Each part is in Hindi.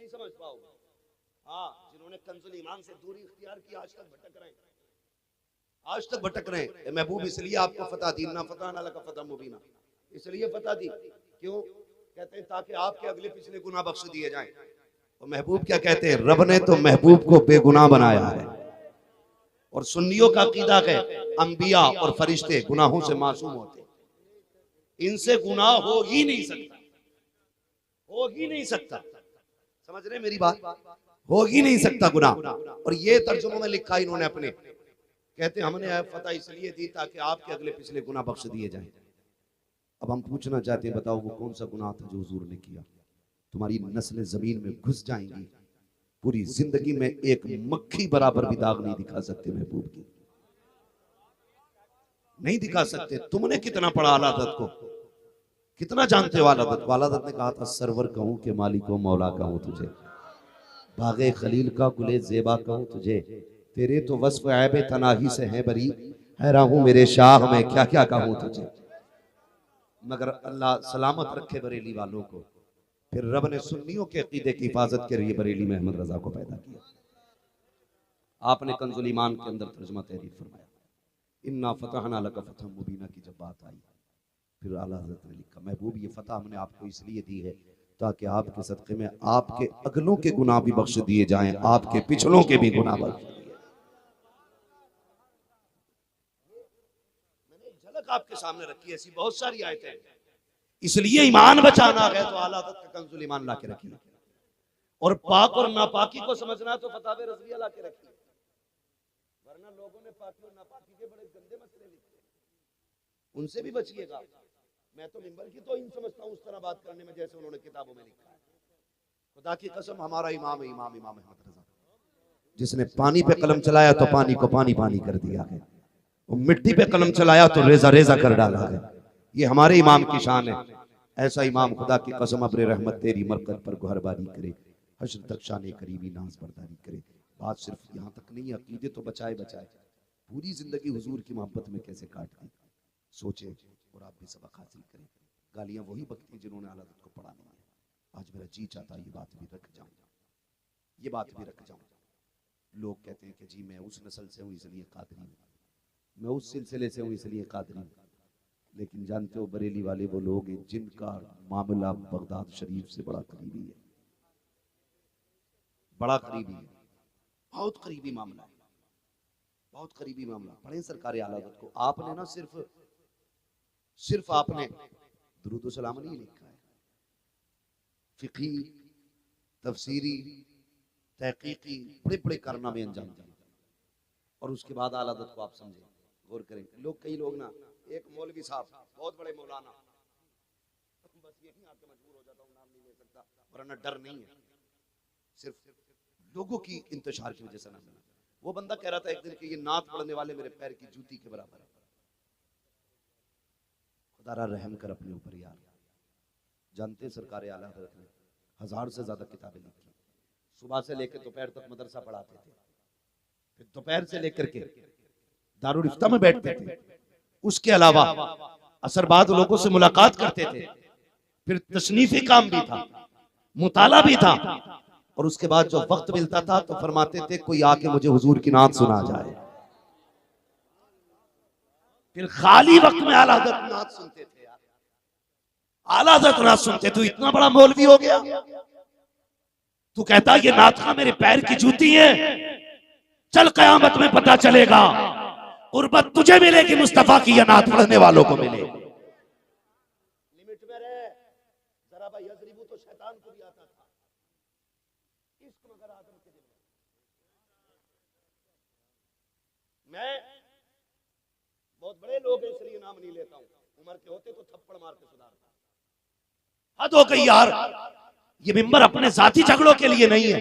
समझ पाओगे। हाँ, जिन्होंने कंजुल ईमान से दूरी इख्तियार की आज तक भटक रहे हैं, आज तक भटक रहे हैं। महबूब इसलिए आपको फतह दी, ना फतह ना लका फतह मुबीना, इसलिए फतह दी। क्यों कहते हैं? ताकि आपके अगले पिछले गुनाह बख्श दिए जाएं। और महबूब क्या कहते हैं? रब ने तो महबूब को बेगुनाह बनाया है। और सुन्नियों का अकीदा है अंबिया और फरिश्ते गुनाहों से मासूम होते, इनसे गुनाह हो ही नहीं सकता, हो ही नहीं सकता। समझ रहे मेरी बात? हो ही नहीं सकता गुनाह। और ये तर्जुमा में लिखा इन्होंने अपने, कहते हैं हमने फतह इसलिए दी ताकि आपके अगले पिछले गुनाह बख्श दिए जाएं। अब हम पूछना चाहते हैं, बताओ वो कौन सा गुनाह था जो हुजूर ने किया? तुम्हारी नस्लें जमीन में घुस जाएंगी, पूरी जिंदगी में एक मक्खी बराबर भी दाग नहीं दिखा सकते महबूब की, नहीं दिखा सकते। तुमने कितना पढ़ा आला हज़रत को, कितना जानते हो आला हज़रत को? आला हज़रत ने कहा था सरवर कहूं के मालिको मौला कहूं तुझे, बागे खलील का गुले जेबा कहूं तुझे, तेरे तो वस्फ ऐबे तनाही से है बरी, हैरान हूं मेरे शाह में क्या क्या कहूं तुझे। मगर अल्लाह सलामत रखे बरेली वालों को। फिर रब ने सुन्नियों के अकीदे की हिफाजत के लिए बरेली में अहमद रजा को पैदा किया। आपने कंजुल ईमान के अंदर तर्जुमा तहरीर फरमाया, इन्ना फतहना लका फतह मुबीना की जब बात आई, फिर आला हज़रत ने लिखा महबूब ये फतह हमने आपको इसलिए दी है ताकि आपके सदक़े में आपके अगलों के गुनाह भी बख्श दिए जाएं, आपके पिछलों के भी गुनाह बख्श दिए। मैंने झलक आपके सामने रखी, ऐसी बहुत सारी आयतें। इसलिए ईमान बचाना है तो आला हज़रत का कंजुल ईमान ला के रखिए, और पाक और नापाकी को समझना तो फतावे रज़विया ला के रखिए। वरना लोगों ने पाकी और नापाकी के बड़े गंदे मसले लिखे, उनसे भी बचिएगा। मैं तो मिंबर की तो इन समझता हूँ उस तरह बात करने में जैसे उन्होंने किताबों में लिखा है। खुदा की कसम हमारा इमाम है, इमाम अहमद रजा, जिसने पानी पे कलम चलाया तो पानी को पानी पानी कर दिया है, वो मिट्टी पे कलम चलाया तो रेजा रेजा कर डाला है। ये हमारे इमाम की शान है। ऐसा इमाम खुदा की कसम अब्र रहमत तेरी मरकत पर गुहरबारी करे, हश्र तक शान करीबी नाज बरदारी करे। बात सिर्फ यहाँ तक नहीं, अकीदे तो बचाए बचाए, पूरी जिंदगी हुजूर की मोहब्बत में कैसे काट दी। सोचे और आप भी सबक हासिल करें। गालियां वही बकती जिन्होंने आला हज़रत को पढ़ा नहीं है। आज मेरा जी चाहता ये बात भी रख जाऊं, ये बात भी रख जाऊं। लोग कहते हैं कि जी मैं उस नस्ल से हूँ इसलिए कादरी हूँ, मैं उस सिलसिले से हूँ इसलिए कादरी हूँ। लेकिन जानते हो बरेली वाले वो लोग हैं जिनका मामला बगदाद शरीफ से बड़ा करीबी है, बड़ा करीबी है, बहुत करीबी मामला है, बहुत करीबी मामला। पढ़े सरकार आला हज़रत को। आपने ना सिर्फ आपने दुरूद व सलाम नहीं लिखा है, फिक़ही, तफसीरी, तहकीकी बड़े बड़े कारनामे अंजाम दिए। और उसके बाद आला हज़रत को आप समझे, गौर करें। लोग, कई लोग ना, एक मौलवी साहब बहुत बड़े मौलाना, बस यही आके मजबूर हो जाता हूँ, नाम नहीं ले सकता वरना डर नहीं है, सिर्फ लोगों की इंतशार की वजह से नाम लेना। वो बंदा कह रहा था एक दिन कि ये नात पढ़ने वाले मेरे पैर की जूती के बराबर है। खुदा रहम कर अपने ऊपर यार। जानते सरकार आला हज़रत ने 1000 से ज्यादा किताबें लिखी। सुबह से लेकर दोपहर तक मदरसा पढ़ाते थे, फिर दोपहर से लेकर के दारुल इफ्ता में बैठते थे, उसके अलावा असर बाद लोगों से मुलाकात करते थे, फिर तसनीफी काम भी था, मुताला भी था, और उसके बाद जो वक्त मिलता था तो फरमाते थे कोई आके मुझे हुजूर की नात सुना जाए। फिर खाली वक्त में आला हज़रत नात सुनते थे। यार आला हज़रत नात सुनते, तू इतना बड़ा मौलवी हो गया, तू कहता ये नात का मेरे पैर की जूती है। चल कयामत में पता चलेगा, कुर्बत तुझे मिलेगी मुस्तफा की या नात पढ़ने वालों को मिले। लिमिट में रहे। जरा भाई यज़रिबू तो शैतान को भी आता था, इश्क मगर आदम के दिल में। मैं बहुत बड़े लोग हैं इसलिए नाम नहीं लेता हूं, उम्र के होते तो थप्पड़ मार के सुधारता। हद हो गई यार, ये मिंबर अपने जाती झगड़ों के लिए नहीं है,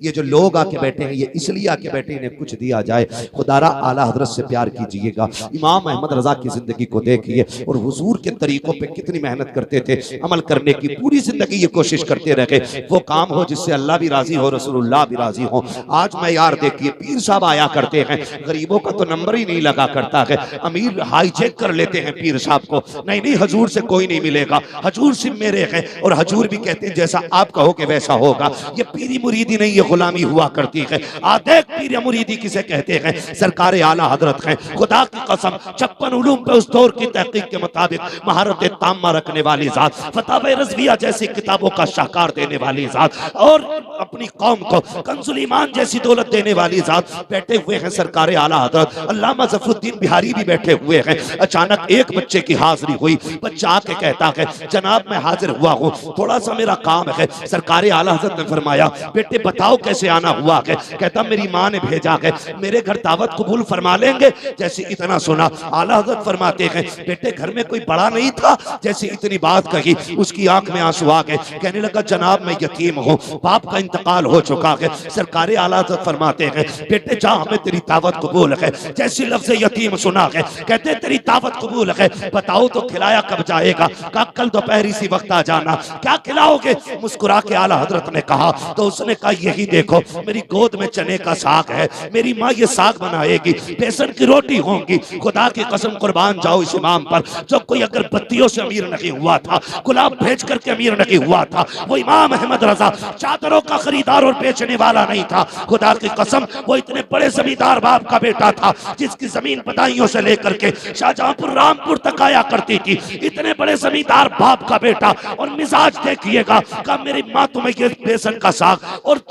ये जो लोग आके बैठे हैं ये इसलिए आके बैठे इन्हें कुछ दिया जाए। खुदारा आला हजरत से प्यार कीजिएगा। इमाम अहमद रजा की जिंदगी को देखिए और हुजूर के तरीकों पे कितनी मेहनत करते थे, अमल करने की पूरी जिंदगी ये कोशिश करते रहे वो काम हो जिससे अल्लाह भी राजी हो, रसूलुल्लाह भी राजी हो। आज मैं यार देखिए पीर साहब आया करते हैं, गरीबों का तो नंबर ही नहीं लगा करता है, अमीर हाईजैक कर लेते हैं पीर साहब को, नहीं नहीं हजूर से कोई नहीं मिलेगा, हजूर सिर्फ मेरे हैं। और हजूर भी कहते हैं जैसा आप कहोगे वैसा होगा। ये पीरी मुरीदी नहीं, ये गुलामी हुआ करती है। आधे पीर मुरीदी किसे कहते हैं? सरकार आला हजरत हैं। खुदा की कसम 56 उलूम पे उस दौर की तहकीक के मुताबिक महारत तामा रखने वाली जात, फतावे रज़विया जैसी किताबों का शाहकार देने वाली जात और अपनी कौम को कंजुल ईमान जैसी दौलत देने वाली जात बैठे हुए हैं सरकार आला हजरत अल्लामा ज़फरुद्दीन बिहारी भी बैठे हुए हैं। अचानक एक बच्चे की हाजिरी हुई। बच्चा आके कहता है जनाब मैं हाजिर हुआ हूँ, थोड़ा सा मेरा काम है। सरकार आला हजरत ने फरमाया बेटे बताओ कैसे आना हुआ है? कहता मेरी माँ ने भेजा है, मेरे घर दावत कबूल फरमा लेंगे? जैसे इतना सुना आला हजरत फरमाते हैं बेटे घर में कोई बड़ा नहीं था? जैसे इतनी बात कही उसकी आंख में आंसू आ गए। कहने लगा जनाब मैं यतीम हूँ, बाप का इंतकाल हो चुका है। सरकार आला हजरत फरमाते हैं बेटे जा हमें तेरी दावत कबूल है। जैसे लफ्ज़ यतीम सुना है कहते तेरी दावत कबूल है, बताओ तो खिलाया कब जाएगा? कहा कल दोपहर इसी वक्त आ जाना। क्या खिलाओगे? मुस्कुरा के आला हजरत ने कहा तो उसने कहा यही देखो मेरी गोद में चने का साग है, मेरी माँ ये साग बनाएगी, बेसन की रोटी होंगी। खुदा की कसम कुर्बान जाओ इस इमाम पर जो कोई अगर बत्तियों से अमीर नहीं हुआ था, गुलाब भेज करके अमीर नहीं हुआ था। वो इमाम अहमद रजा चादरों का खरीदार और बेचने वाला नहीं था। खुदा की कसम वो इतने बड़े जमींदार बाप का बेटा था जिसकी जमीन बदायूं से लेकर के शाहजहांपुर रामपुर तक आया करती थी। इतने बड़े जमींदार बाप का बेटा और मिजाज देखिएगा का मेरी माँ तुम्हें ये बेसन का साग और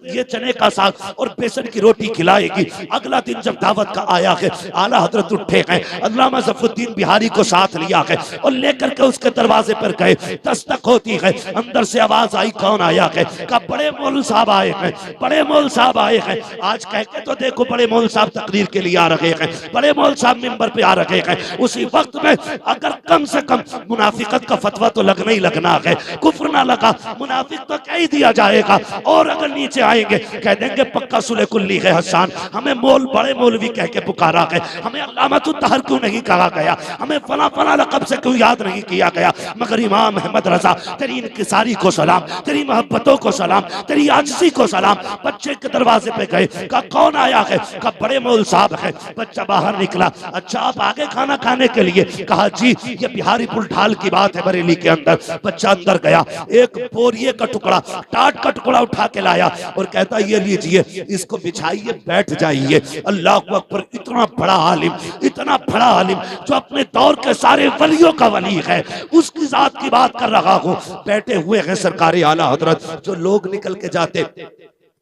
ये चने का साग और बेसन की रोटी खिलाएगी। अगला दिन जब दावत का आया है आला हजरत उठे हैं, अल्लामा ज़फरुद्दीन बिहारी को साथ लिया है और लेकर के उसके दरवाजे पर गए। दस्तक होती है, अंदर से आवाज आई कौन आया है? का बड़े मौलवी साहब आए हैं, बड़े मौलवी साहब आए हैं। आज कह के तो देखो बड़े मौलवी साहब तकरीर के लिए आ रहे हैं, बड़े मौलवी साहब मिंबर पे आ रहे हैं। उसी वक्त में अगर कम से कम मुनाफिकत का फतवा तो लगना ही लगना है, कुफ्र ना लगा मुनाफिक तो कह ही दिया जाएगा। और अगर नीचे आएंगे कह देंगे पक्का सुले कुल्ली है हसन, हमें बड़े मौलवी कह के पुकारा है, हमें अल्लामतुत तहर क्यों नहीं कहा गया, हमें फला फला लक़ब से क्यों याद नहीं किया गया। मगर इमाम अहमद रजा तेरी इनकिसारी को सलाम, तेरी मोहब्बतों को सलाम, तेरी आजिज़ी को सलाम। बच्चे के दरवाजे पे गए, कहा कौन आया है? कहा बड़े मौलवी साहब है। बच्चा बाहर निकला, अच्छा आप आगे खाना खाने के लिए? कहा जी ये बिहारी पुल ढाल की बात है बरेली के अंदर। बच्चा अंदर गया, एक बोरिए का टुकड़ा टाट का टुकड़ा उठा के लाया और कहता ये लीजिए इसको बिछाइए बैठ जाइए। अल्लाह अकबर, इतना बड़ा आलिम, इतना बड़ा आलिम जो अपने दौर के सारे वलियों का वली है, उसकी जात की बात कर रहा हूँ। बैठे हुए हैं सरकारी आला हजरत, जो लोग निकल के जाते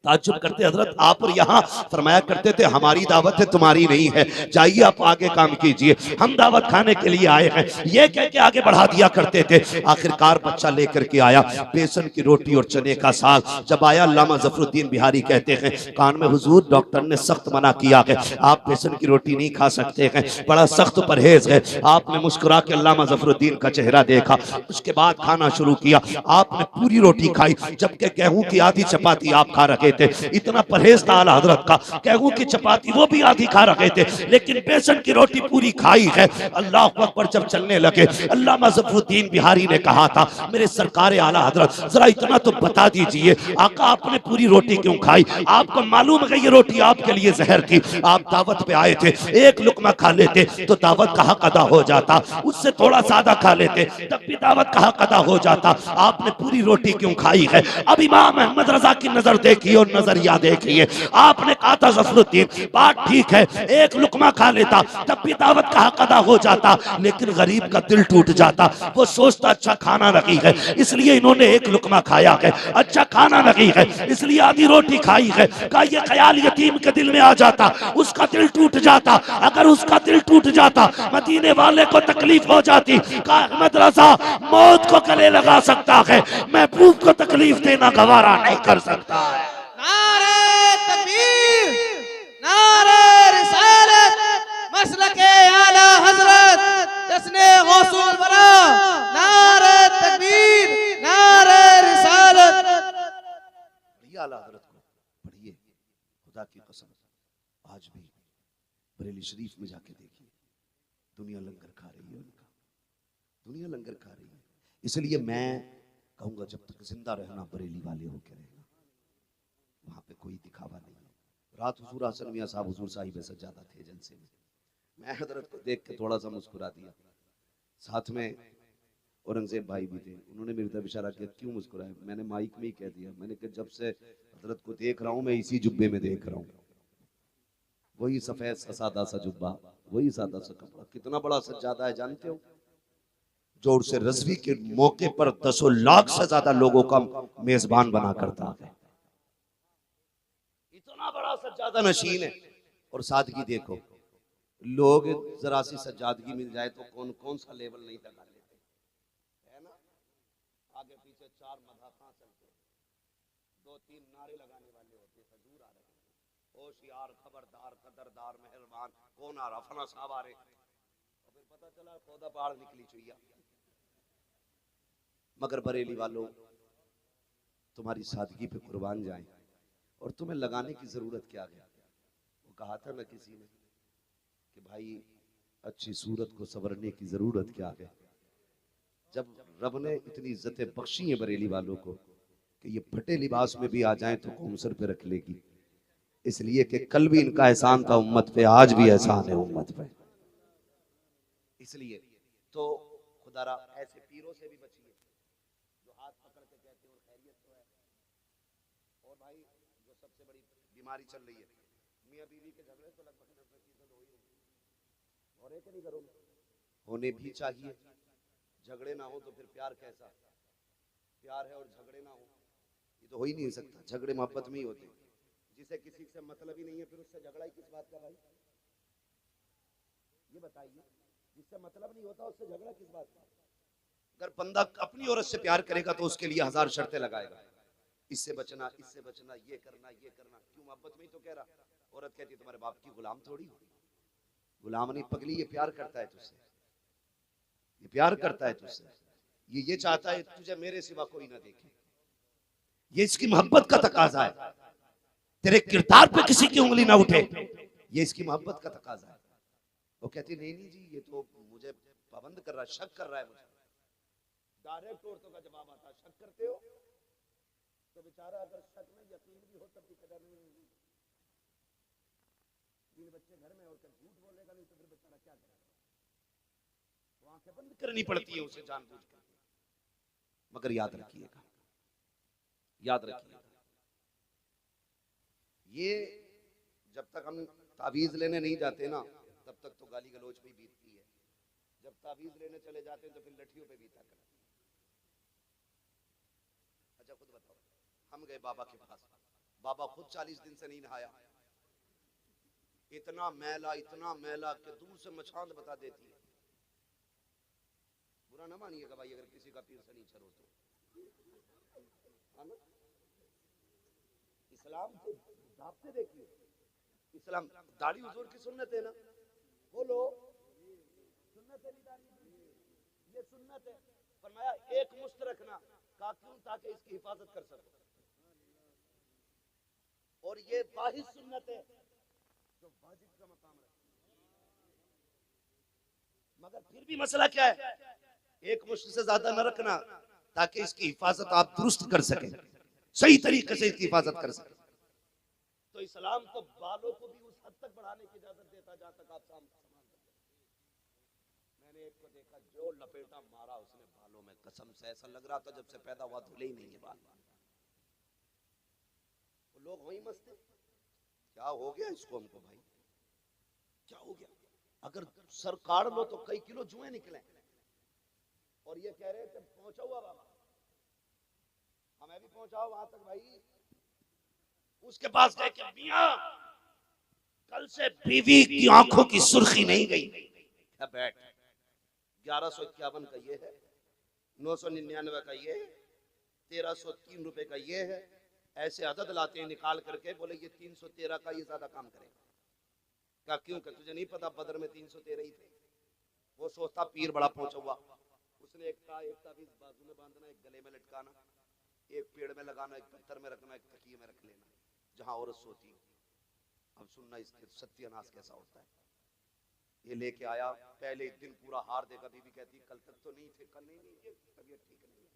ताज्जुब करते हजरत आप और यहाँ फरमाया करते थे हमारी दावत है तुम्हारी नहीं है, जाइए आप आगे काम कीजिए, हम दावत खाने के लिए आए हैं, ये कह के आगे बढ़ा दिया करते थे। आखिरकार बच्चा लेकर के आया बेसन की रोटी और चने का साग। जब आया अल्लामा ज़फरुद्दीन बिहारी कहते हैं कान में हुजूर डॉक्टर ने सख्त मना किया है, आप बेसन की रोटी नहीं खा सकते हैं, बड़ा सख्त परहेज है। आपने मुस्कुरा के अल्लामा ज़फरुद्दीन का चेहरा देखा, उसके बाद खाना शुरू किया। आपने पूरी रोटी खाई जबकि गेहूं की आधी चपाती आप खा रहे थे। इतना परहेज था आला हजरत का, गेहूं की चपाती वो भी आधी खा रहे थे, लेकिन बेसन की रोटी पूरी खाई है। अल्लाह अकबर जब चलने लगे अल्लामा ज़फरुद्दीन बिहारी ने कहा था मेरे सरकार आला हजरत जरा इतना तो बता दीजिए आका आपने पूरी रोटी क्यों खाई? आपको मालूम है ये रोटी आपके लिए जहर थी, आप दावत पे आए थे, एक लुकमा खा लेते तो दावत का हक अदा हो जाता, उससे थोड़ा ज्यादा खा लेते तब भी दावत का हक अदा हो जाता, आपने पूरी रोटी क्यों खाई है? अब इमाम अहमद रजा की नजर देखिए और नजरिया देखिए। आपने कहा था ज़फरुद्दीन बात ठीक है, एक लुकमा खा लेता तब भी दावत का हक अदा हो जाता, लेकिन गरीब का दिल टूट जाता, वो सोचता अच्छा खाना नहीं है इसलिए इन्होंने एक लुकमा खाया है, अच्छा खाना नहीं है इसलिए आधी रोटी खाई है। का ये ख्याल यतीम के दिल में आ जाता, उसका दिल टूट जाता, अगर उसका दिल टूट जाता मदीने वाले को तकलीफ हो जाती। का अहमद रजा मौत को गले लगा सकता है, महबूब को तकलीफ देना गवारा नहीं कर सकता है। नारे तकबीर, नारे रिसालत, मसलके आला हजरत, जश्ने गौसुल बरा, नारे तकबीर, नारे रिसालत। आला हजरत को खुदा की कसम, आज भी बरेली शरीफ में जाके देखिए, दुनिया लंगर खा रही है उनका, दुनिया लंगर खा रही है। इसलिए मैं कहूंगा जब तक जिंदा रहना बरेली वाले होके रहना, वहां पे कोई दिखावा नहीं है। रात हुजूर हसन मियां साहब हुजूर साहिब सज्जादा थे जलसे में, मैं हजरत को देख के थोड़ा सा मुस्कुरा दिया, साथ में औरंगजेब भाई भी थे, उन्होंने मेरी तरफ इशारा किया, क्यों मुस्कुराए? मैंने माइक में ही कह दिया, मैंने कहा जब से हजरत को देख रहा हूं मैं इसी जुब्बे में देख रहा हूं, वही सफेद सादा सा जुब्बा, वही सादा सा कपड़ा, कितना बड़ा सज्जादा है जानते हो? जोर से रज़वी के मौके पर 10 लाख से ज्यादा लोगों का मेजबान बना करता है, इतना बड़ा सज्जादा नशीन है। और सादगी देखो, लोग जरा सी सज्जादगी मिल जाए तो कौन कौन सा लेवल नहीं लगा लेते है ना। आगे पीछे 4 मधाफा चलते, 2-3 नारे लगाने वाले होते, हजूर आ रहे, होशियार, खबरदार, कदरदार, मेहरबान, कौन आ रहा? फला साहब आ रहे, और फिर पता चला खोदा पहाड़ निकली चुईया। मगर बरेली वालों, तुम्हारी सादगी पे कुर्बान जाए, और तुम्हें लगाने की जरूरत क्या है? वो कहा था ना किसी ने कि भाई अच्छी सूरत को संवरने की जरूरत क्या है? जब रब ने इतनी इज्जतें बख्शी हैं बरेली वालों को कि ये फटे लिबास में भी आ जाएं तो कौम सर पे रख लेगी, इसलिए कि कल भी इनका एहसान था उम्मत पे, आज भी एहसान है उम्मत पे। इसलिए तो खुदारा ऐसे पीरों से भी बचिए जो हाथ पकड़ के कहते हो खैरियत तो है। और भाई जो सबसे बड़ी बीमारी चल रही है, मियां बीवी के झगड़े तो लगभग 90% हो ही रही है, और एक नहीं करो, होने भी चाहिए। झगड़े ना हो तो फिर प्यार कैसा? प्यार है और झगड़े ना हो, ये तो हो ही नहीं सकता। झगड़े मोहब्बत में ही होते, जिसे किसी से मतलब ही नहीं है फिर उससे झगड़ा ही किस बात का भाई? ये बताइए, जिससे मतलब नहीं होता उससे झगड़ा किस बात का? अगर बंदा अपनी औरत से प्यार करेगा तो उसके लिए 1000 शर्तें लगाएगा, इससे बचना, इससे बचना, ये करना, ये करना। क्यों? मोहब्बत में ही तो कह रहा। औरत कहती है तुम्हारे बाप की गुलाम थोड़ी हो, गुलाम नहीं पगली, ये प्यार करता है तुझसे, ये प्यार करता है तुझसे, ये चाहता है तुझे मेरे सिवा कोई ना देखे, ये इसकी मोहब्बत का तकाजा है। तेरे किरदार पे किसी की उंगली ना उठे, ये इसकी मोहब्बत का तकाजा है। वो कहती नहीं नहीं जी, ये तो मुझे पाबंद कर रहा है, शक कर रहा है मुझे। डायरेक्ट औरतों का जवाब आता है, शक करते हो तो बेचारा अगर शक में यकीन भी हो तब भी कदर नहीं होगी। 3 बच्चे घर में और झूठ बोलेगा नहीं तो फिर बेचारा क्या करेगा? तो आंखें बंद करनी पड़ती है उसे जानबूझकर। मगर याद रखिएगा, याद रखिएगा, ये जब तक हम तावीज लेने नहीं जाते ना तब तक तो गाली गलौज पे बीतती है, जब तावीज लेने चले जाते हैं तो फिर लठियों पे बीता करती है। अच्छा खुद बताओ, हम गए बाबा के पास, बाबा खुद 40 दिन से नहीं नहाया, इतना मैला कि दूर से मछांद बता देती है। बुरा ना मानिएगा भाई अगर किसी का पीर शनीचर हो तो, इस्लाम के ज़ाब्ते देखिए, इस्लाम दाढ़ी हुजूर की सुन्नत है ना, बोलो सुन्नत है, नहीं दाढ़ी ये सुन्नत है। फरमाया एक मुश्त रखना, कहा क्यों? ताकि इसकी हिफाजत कर सको, और ये वाहिद सुन्नत है जो वाजिब का मकाम रखती है। मगर फिर भी मसला क्या है? एक मुश्त से ज्यादा न रखना ताकि इसकी हिफाजत आप दुरुस्त कर सके, सही तरीके से इसकी हिफाजत कर सके। तो इस्लाम तो बालों को भी उस हद तक बढ़ाने की इजाजत देता जहां तक आप सामान मैंने एक को देखा जो लपेटा मारा उसने बालों में, कसम से ऐसा लग रहा था जब से पैदा हुआ धुले ही नहीं है बाल। वो लोग वही मस्ते, क्या हो गया इसको, हमको भाई क्या हो गया? अगर सर काट लो तो कई किलो जुएं निकले, और ये कह रहे थे पहुंचा हुआ बाबा, हमें भी पहुंचाओ वहां तक भाई। उसके पास गए कि मियां कल से बीवी की आंखों की सुर्खी नहीं गई। क्या बैठ, 1151 का ये है, 999 का ये है, 1303 रुपए का ये है, ऐसे अदद लाते हैं निकाल करके, बोले ये 313 का ये ज्यादा काम करेगा। क्या? क्यों? कि तुझे नहीं पता बदर में 313 ही थे। वो सोचता पीर बड़ा पहुंचा हुआ, उसने एक ताबीज बाजू में बांधना, एक गले में लटकाना, एक पेड़ में लगाना, एक पत्थर में रखना, एक तकिए में रख लेना जहां औरत सोती हो। अब सुनना इसके सत्यानाश कैसा होता है। ये लेके आया, पहले एक दिन पूरा हार देगा। बीबी कहती कल तक तो नहीं थे, कल नहीं, ये तबीयत ठीक नहीं है,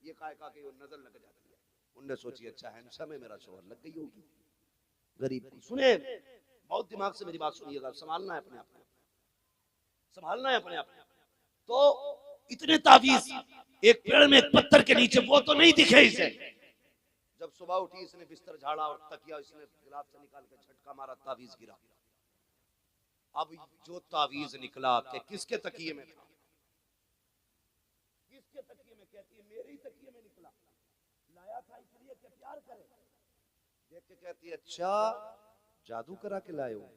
ये का के नजर लग जाती है। उनने सोची अच्छा हैंडसम है मेरा शोहर, लग गई होगी गरीब को। सुने, बहुत दिमाग से मेरी बात सुनिएगा, संभालना है अपने आप को, संभालना है अपने आप को। तो इतने तावीज एक पेड़ में एक पत्थर के नीचे, वो तो नहीं दिखे इसे। जब सुबह उठी इसने बिस्तर झाड़ा और तकिया इसने गिलाफ से निकाल के झटका मारा, तावीज गिरा। अब जो तावीज निकला कि किसके तकिए में था, किसके तकिए में, कहती है मेरे ही तकिए में निकला, लाया था इसलिए कि प्यार करे। देख के कहती है अच्छा जादू करा के लाए हो।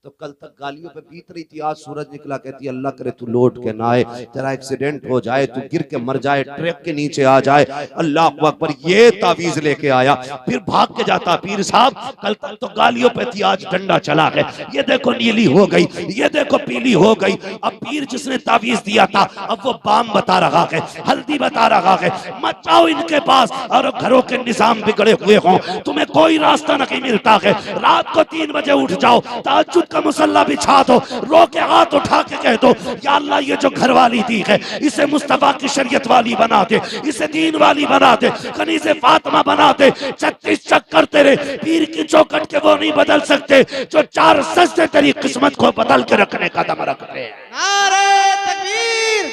तो कल तक गालियों पे बीत रही थी, आज सूरज निकला। कहती है अल्लाह करे तू लौट के ना आए, तेरा एक्सीडेंट हो जाए, तू गिर के मर जाए, ट्रक के नीचे आ जाए। अल्लाह अकबर, ये तावीज लेके आया। फिर भाग के जाता, पीर साहब कल तक तो गालियों पे थी, आज डंडा चला है, ये देखो नीली हो गई, ये देखो पीली हो गई। अब पीर जिसने तावीज दिया था अब वो बाम बता रहा है, हल्दी बता रहा है, मत जाओ इनके पास। और घरों के निजाम बिगड़े हुए हों, तुम्हें कोई रास्ता नहीं मिलता है, रात को 3 बजे उठ जाओ, तहज्जुद का मुसल्ला बिछा दो, रो के हाथ उठा के कह दो या अल्लाह ये जो घर वाली दी है इसे मुस्तफा की शरीयत वाली बना दे, इसे दीन वाली बना दे, कनीज़े फातिमा बना दे। 36 चक्कर तेरे पीर की चौखट के वो नहीं बदल सकते जो 4 सजदे तेरी किस्मत को बदल के रखने का दम रखते हैं। नारे तकबीर,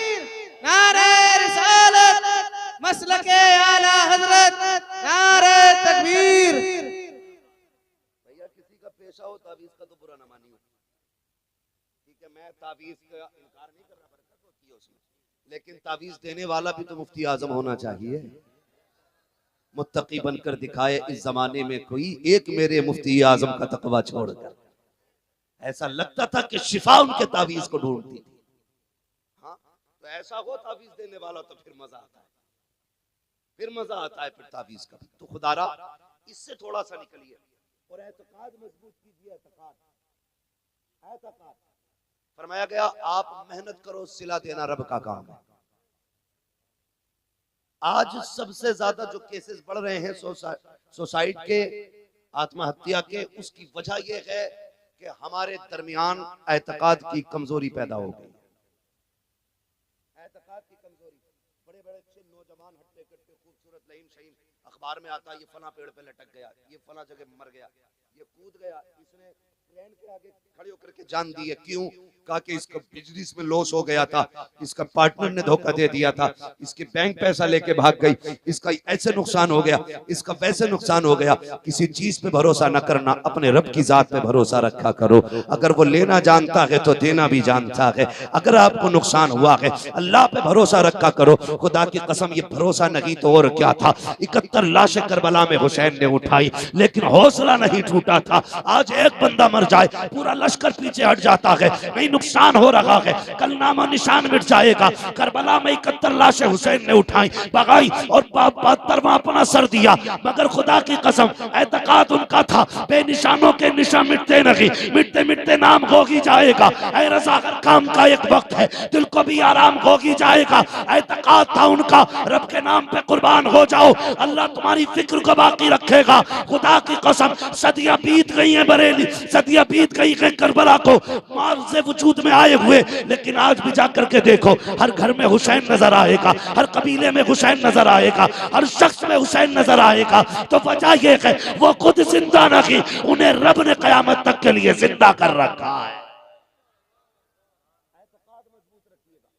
नारे रिसालत, मसलके आला हजरत, नारे तकबीर। पेशा हो तावीज का तो बुरा ना मानियो, ठीक है। मैं तावीज का इनकार नहीं कर रहा, बरकत होती है उसमें, लेकिन तावीज देने वाला भी तो मुफ्ती आजम होना चाहिए। मुत्तकी बनकर दिखाए इस जमाने में कोई एक, मेरे मुफ्ती आजम का तकवा छोड़कर। ऐसा लगता था कि शिफा उनके तावीज को ढूंढती थी। हाँ, तो ऐसा हो तावीज देने वाला तो फिर मजा आता है, फिर मजा आता है फिर तावीज का। तो खुदारा इससे थोड़ा सा निकलिए और एतकाद मजबूत कीजिए। एतकाद, एतकाद फरमाया गया आप मेहनत करो, सिला देना रब का काम है। आज सबसे ज्यादा जो केसेस बढ़ रहे हैं सुसाइड के, आत्महत्या के, उसकी वजह यह है कि हमारे दरमियान एतकाद की कमजोरी पैदा हो गई। एतकाद की कमजोरी, बड़े बड़े अच्छे नौजवान हट्टे कट्टे खूबसूरत लहीम शहीम, अखबार में आता है ये फला पेड़ पे लटक गया, ये फला जगह मर गया, ये कूद गया, इसने ट्रेन के आगे खड़े होकर के जान दी है। क्यों? कहा कि इसका बिजनेस में लॉस हो गया था, इसका पार्टनर ने धोखा दे दिया था, इसके बैंक पैसा लेके भाग गई, इसका ऐसे नुकसान हो गया, इसका वैसे नुकसान हो गया। किसी चीज पे भरोसा न करना, अपने रब की जात पे भरोसा रखा करो। अगर वो लेना जानता है तो देना भी जानता है। अगर आपको नुकसान हुआ है अल्लाह पे भरोसा रखा करो। खुदा की कसम ये भरोसा नहीं तो और क्या था। 71 लाशें करबला में हुसैन ने उठाई लेकिन हौसला नहीं टूटा था। आज एक बंदा मर जाए पूरा लश्कर पीछे हट जाता है, नहीं नुकसान हो रहा है, कल नामा निशान मिट जाएगा। करबला में 71 लाशें हुसैन ने उठाई, भगाई और पत्थर अपना सर दिया, मगर खुदा की कसम एतकाद उनका था बेनिशानों के निशान मिटते नहीं, मिटते मिटते नाम हो ही जाएगा। ऐ रज़ा हर काम का एक वक्त है, दिल को भी आराम हो ही जाएगा। एतकाद था उनका, रब के नाम पे कुर्बान हो जाओ, अल्लाह तुम्हारी फिक्र को बाकी रखेगा। खुदा की कसम सदियां बीत गई हैं बरेली, सदियां बीत गई है करबला को मार से वजूद में आए हुए, लेकिन आज भी जाकर के देखो हर घर में हुसैन नजर आएगा, हर कबीले में हुसैन नजर आएगा, हर शख्स में हुसैन नजर आएगा। तो वजह यह है वो खुद जिंदा नहीं, उन्हें रब ने कयामत तक के लिए जिंदा कर रखा है। एतकाद मजबूत रखिएगा।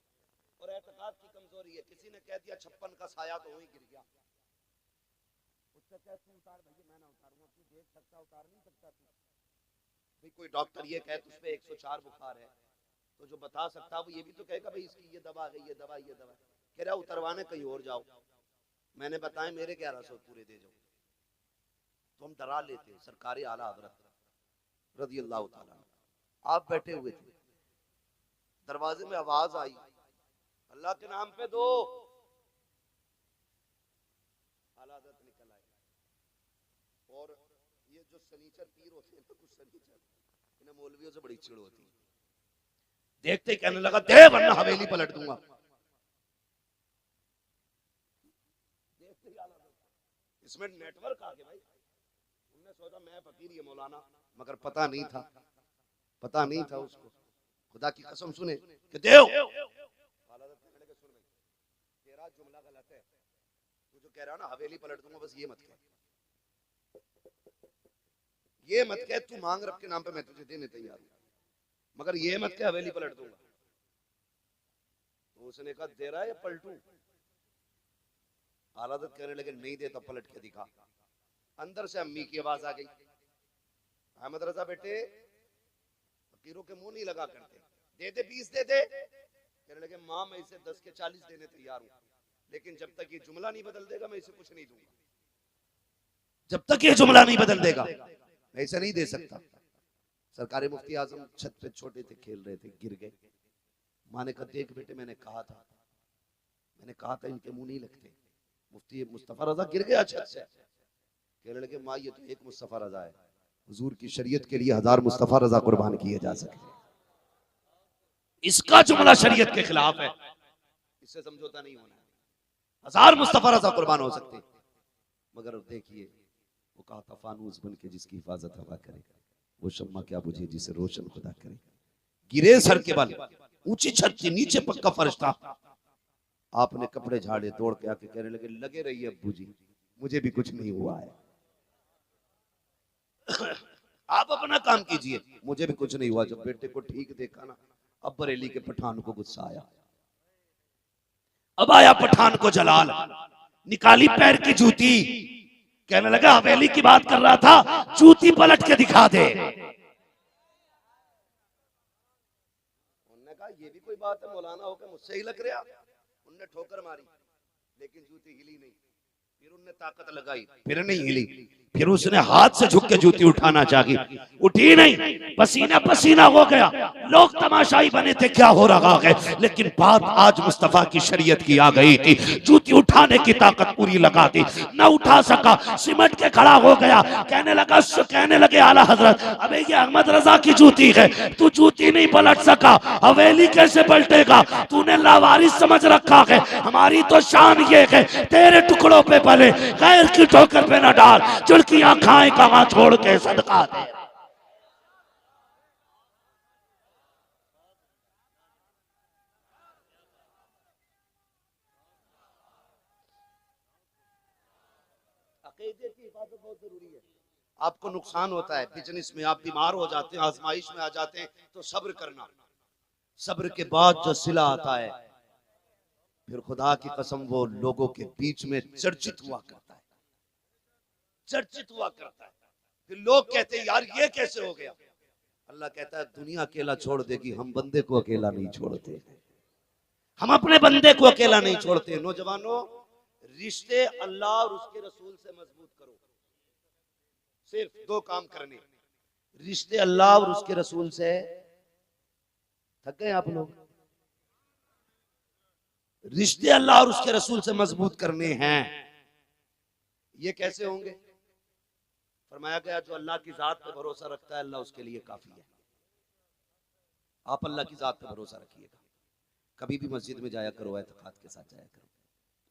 और एतकाद की कमजोरी है, किसी ने कह दिया 56 का साया तो वहीं गिर गया, उससे कह तू उतार, भैया मैं ना उतारूंगा, तू देख सकता उतार नहीं सकता तू। भाई कोई डॉक्टर ये कहे तुझ पे 104 बुखार है तो जो बता सकता वो ये भी तो कहेगा भाई इसकी ये दवा है, ये दवा, ये दवा। कह रहा उतरवाने कहीं और जाओ, मैंने बताया मेरे 1100 पूरे दे जाओ। तो हम डरा लेते। सरकारी आला हज़रत रज़ी अल्लाह ताला, आप बैठे हुए थे, दरवाजे में आवाज आई अल्लाह के नाम पे दो। आला हज़रत निकल आए और ये जो सनीचर पीर होते हैं कुछ सनीचर, इन्हें मौलवियों से बड़ी चिड़ होती है। देखते ही कहने लगा दे वरना हवेली पलट दूंगा। देखते ही इसमें नेटवर्क आ गया भाई, उसने सोचा मैं फकीर ही मौलाना, मगर पता नहीं था उसको। खुदा की कसम सुने कि देव तेरा जुमला गलत है, तू जो कह रहा है ना हवेली पलट दूंगा, बस ये मत कह तू मांग रब के नाम पे मैं तुझे देने तैयार हूं, मगर ये मत कह हवेली पलट दूंगा। तो उसने कहा दे रहा है या पलटू? आलादत कहने लगे नहीं देता, पलट के दिखा। अंदर से अम्मी की आवाज आ गई, अहमद रजा बेटे फकीरों के मुंह नहीं लगा करते, दे दे 20 दे दे। कहने लगे माँ मैं इसे 10 के 40 देने तैयार हूं, लेकिन जब तक ये जुमला नहीं बदल देगा मैं इसे कुछ नहीं दूंगा। जब तक ये जुमला नहीं बदल देगा मैं इसे नहीं दे सकता। सरकारी मुफ्ती आजम छत पे छोटे थे, खेल रहे थे, गिर गए। माँ ने कहा देख बेटे मैंने कहा था इनके मुंह नहीं लगते। मुफ्ती मुस्तफा रजा गिर गया छत से। कहने लगे माँ ये तो एक मुस्तफा रजा है, हुजूर की शरीयत के लिए 1000 मुस्तफा रजा कुर्बान किए जा सकते, इसका जुमला शरीयत के खिलाफ है, इससे समझौता नहीं होना है। 1000 मुस्तफा रजा कुर्बान हो सकते, मगर देखिए वो कहा था फानूस बन के जिसकी हिफाजत हवा करे, वो शम्मा क्या बुझे जिसे रोशन खुदा करे। गिरे सर के बल, ऊंची छत थी, नीचे पक्का फर्श था। आपने कपड़े झाड़े, दौड़ के आके कहने लगे लगे रहिए अब्बू जी, मुझे भी कुछ नहीं हुआ है। आप अपना काम कीजिए, मुझे भी कुछ नहीं हुआ। जब बेटे को ठीक देखा ना, अब बरेली के पठान को गुस्सा आया। अब आया पठान को जलाल, निकाली पैर की जूती, कहने लगा हवेली की बात कर रहा था, जूती पलट के दिखा दे। उन्होंने कहा ये भी कोई बात है, मौलाना होकर मुझसे ही लग रहा। उनने ठोकर मारी लेकिन जूती हिली नहीं। फिर उनने ताकत लगाई, फिर नहीं हिली। फिर उसने हाथ से झुक के जूती उठाना चाही, उठी नहीं, पसीना पसीना हो गया। लोग तमाशाई बने थे क्या हो रहा है, लेकिन बात आज मुस्तफा की शरीयत की आ गई थी। जूती उठाने की ताकत पूरी लगा दी, न उठा सका, सिमट के खड़ा हो गया। कहने लगे आला हजरत अबे ये अहमद रजा की जूती है, तू जूती नहीं पलट सका, हवेली कैसे पलटेगा? तूने लावारिस समझ रखा है, हमारी तो शान ये है तेरे टुकड़ों पे पले, गैर की ठोकर पे न डाल, चुल्कियां खाए कहां छोड़ के सदका दे। अकीदे की हिफाजत बहुत जरूरी है। आपको नुकसान होता है बिजनेस में, आप बीमार हो जाते हैं, आजमाइश में आ जाते हैं, तो सब्र करना। सब्र के बाद जो सिला आता है, फिर खुदा की कसम वो लोगों के बीच में चर्चित हुआ करता है, फिर लोग कहते हैं यार ये कैसे हो गया। अल्लाह कहता है दुनिया अकेला छोड़ देगी, हम बंदे को अकेला नहीं छोड़ते, हम अपने बंदे को अकेला नहीं छोड़ते। नौजवानों, रिश्ते अल्लाह और उसके रसूल से मजबूत करो। सिर्फ 2 काम करने, रिश्ते अल्लाह और उसके रसूल से। थक गए आप लोग? रिश्ते अल्लाह और उसके रसूल से मजबूत करने हैं। ये कैसे होंगे? फरमाया गया जो अल्लाह की जात पे भरोसा रखता है अल्लाह उसके लिए काफी है। आप अल्लाह की जात पे भरोसा रखिएगा। कभी भी मस्जिद में जाया करो, एतकाद के साथ जाया करो।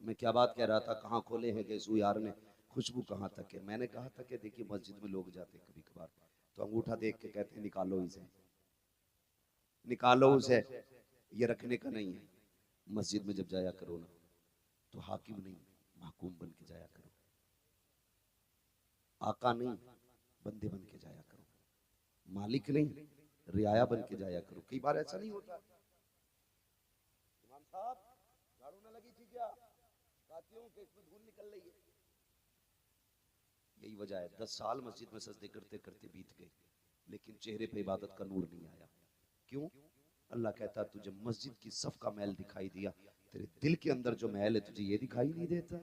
मैं क्या बात कह रहा था, कहाँ खोले हैं गैसू यार ने, खुशबू कहाँ तक है। मैंने कहा था कि देखिए मस्जिद में लोग जाते कभी कभार तो अंगूठा देख के कहते हैं निकालो उसे, ये रखने का नहीं है। मस्जिद में जब जाया करो ना तो हाकिम नहीं महकूम बन के जाया करो, आका नहीं बंदे बन के जाया करो, मालिक नहीं रियाया बन के जाया करो। कई बार ऐसा नहीं होता, इमाम साहब झाड़ू ना लगी थी क्या, साथियों के इसमें धूल निकल रही है। यही वजह है 10 साल मस्जिद में सजदे करते करते बीत गए, लेकिन चेहरे पे इबादत का नूर नहीं आया। क्यों? अल्लाह कहता तुझे मस्जिद की सफ का मैल दिखाई दिया, तेरे दिल के अंदर जो मैल है तुझे ये दिखाई नहीं देता।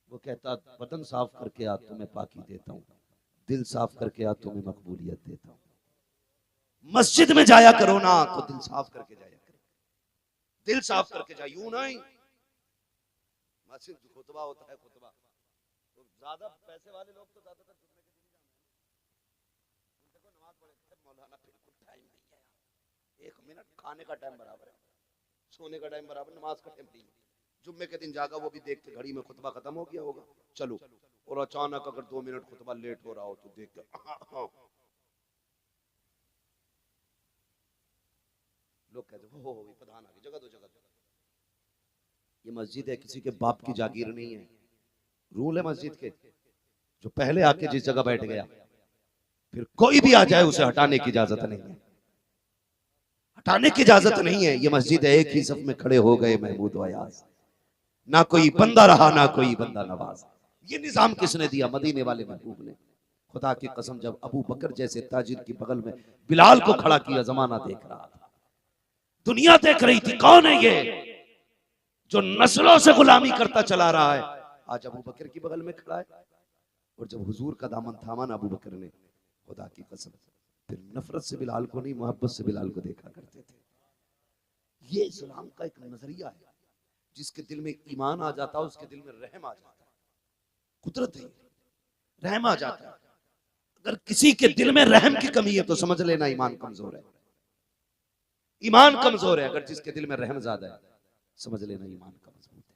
वो कहता बदन साफ करके आ तुम्हें पाकी देता हूँ, दिल साफ करके आ तुम्हें मकबूलियत देता हूँ। मस्जिद में जाया करो ना तो दिल साफ करके जाया करो, दिल साफ करके जाए। यूं नहीं मस्जिद खुतबा होता है, खुतबा तो ज्यादा पैसे वाले लोग तो ज्यादातर जुम्मे के दिन जाते हैं, उनको नमाज पढ़े मौलाना बिल्कुल टाइम नहीं है, 1 मिनट खाने का टाइम बराबर है, सोने का टाइम बराबर, नमाज का टाइम नहीं है। जुम्मे के दिन जागा वो भी देखते घड़ी में खुतबा खत्म हो गया होगा, चलो और अचानक अगर 2 मिनट खुतबा लेट हो रहा हो तो देख के लोग कहते हो प्रधान आ गए, जगह दो जगह दो। ये मस्जिद है, किसी के बाप की जागीर नहीं है। रूल है मस्जिद के, जो पहले आके जिस जगह बैठ गया फिर कोई भी आ जाए उसे हटाने की इजाजत नहीं है, हटाने की इजाजत नहीं है। ये मस्जिद है, एक ही सफ में खड़े हो गए महमूद अयाज, ना कोई बंदा रहा ना कोई बंदा नवाज। ये निजाम किसने दिया? मदीने वाले महबूब ने। खुदा की कसम, जब अबू बकर जैसे ताजिर की बगल में बिलाल को खड़ा किया, जमाना देख रहा था, दुनिया देख रही थी, कौन है ये जो नस्लों से गुलामी करता चला रहा है, आज अबू बकर की बगल में खड़ा है। और जब हुजूर का दामन थामा ना अबू बकर ने, खुदा की कसम फिर नफरत से बिलाल को नहीं, मोहब्बत से बिलाल को देखा करते थे। ये इस्लाम का एक नजरिया है, जिसके दिल में ईमान आ जाता है उसके दिल में रहम आ जाता है। कुदरत है, रहम आ जाता है। अगर किसी के दिल में रहम की कमी है तो समझ लेना ईमान कमजोर है। ईमान कमजोर है। अगर जिसके दिल में रहम ज्यादा है समझ लेना ईमान का मजबूत है।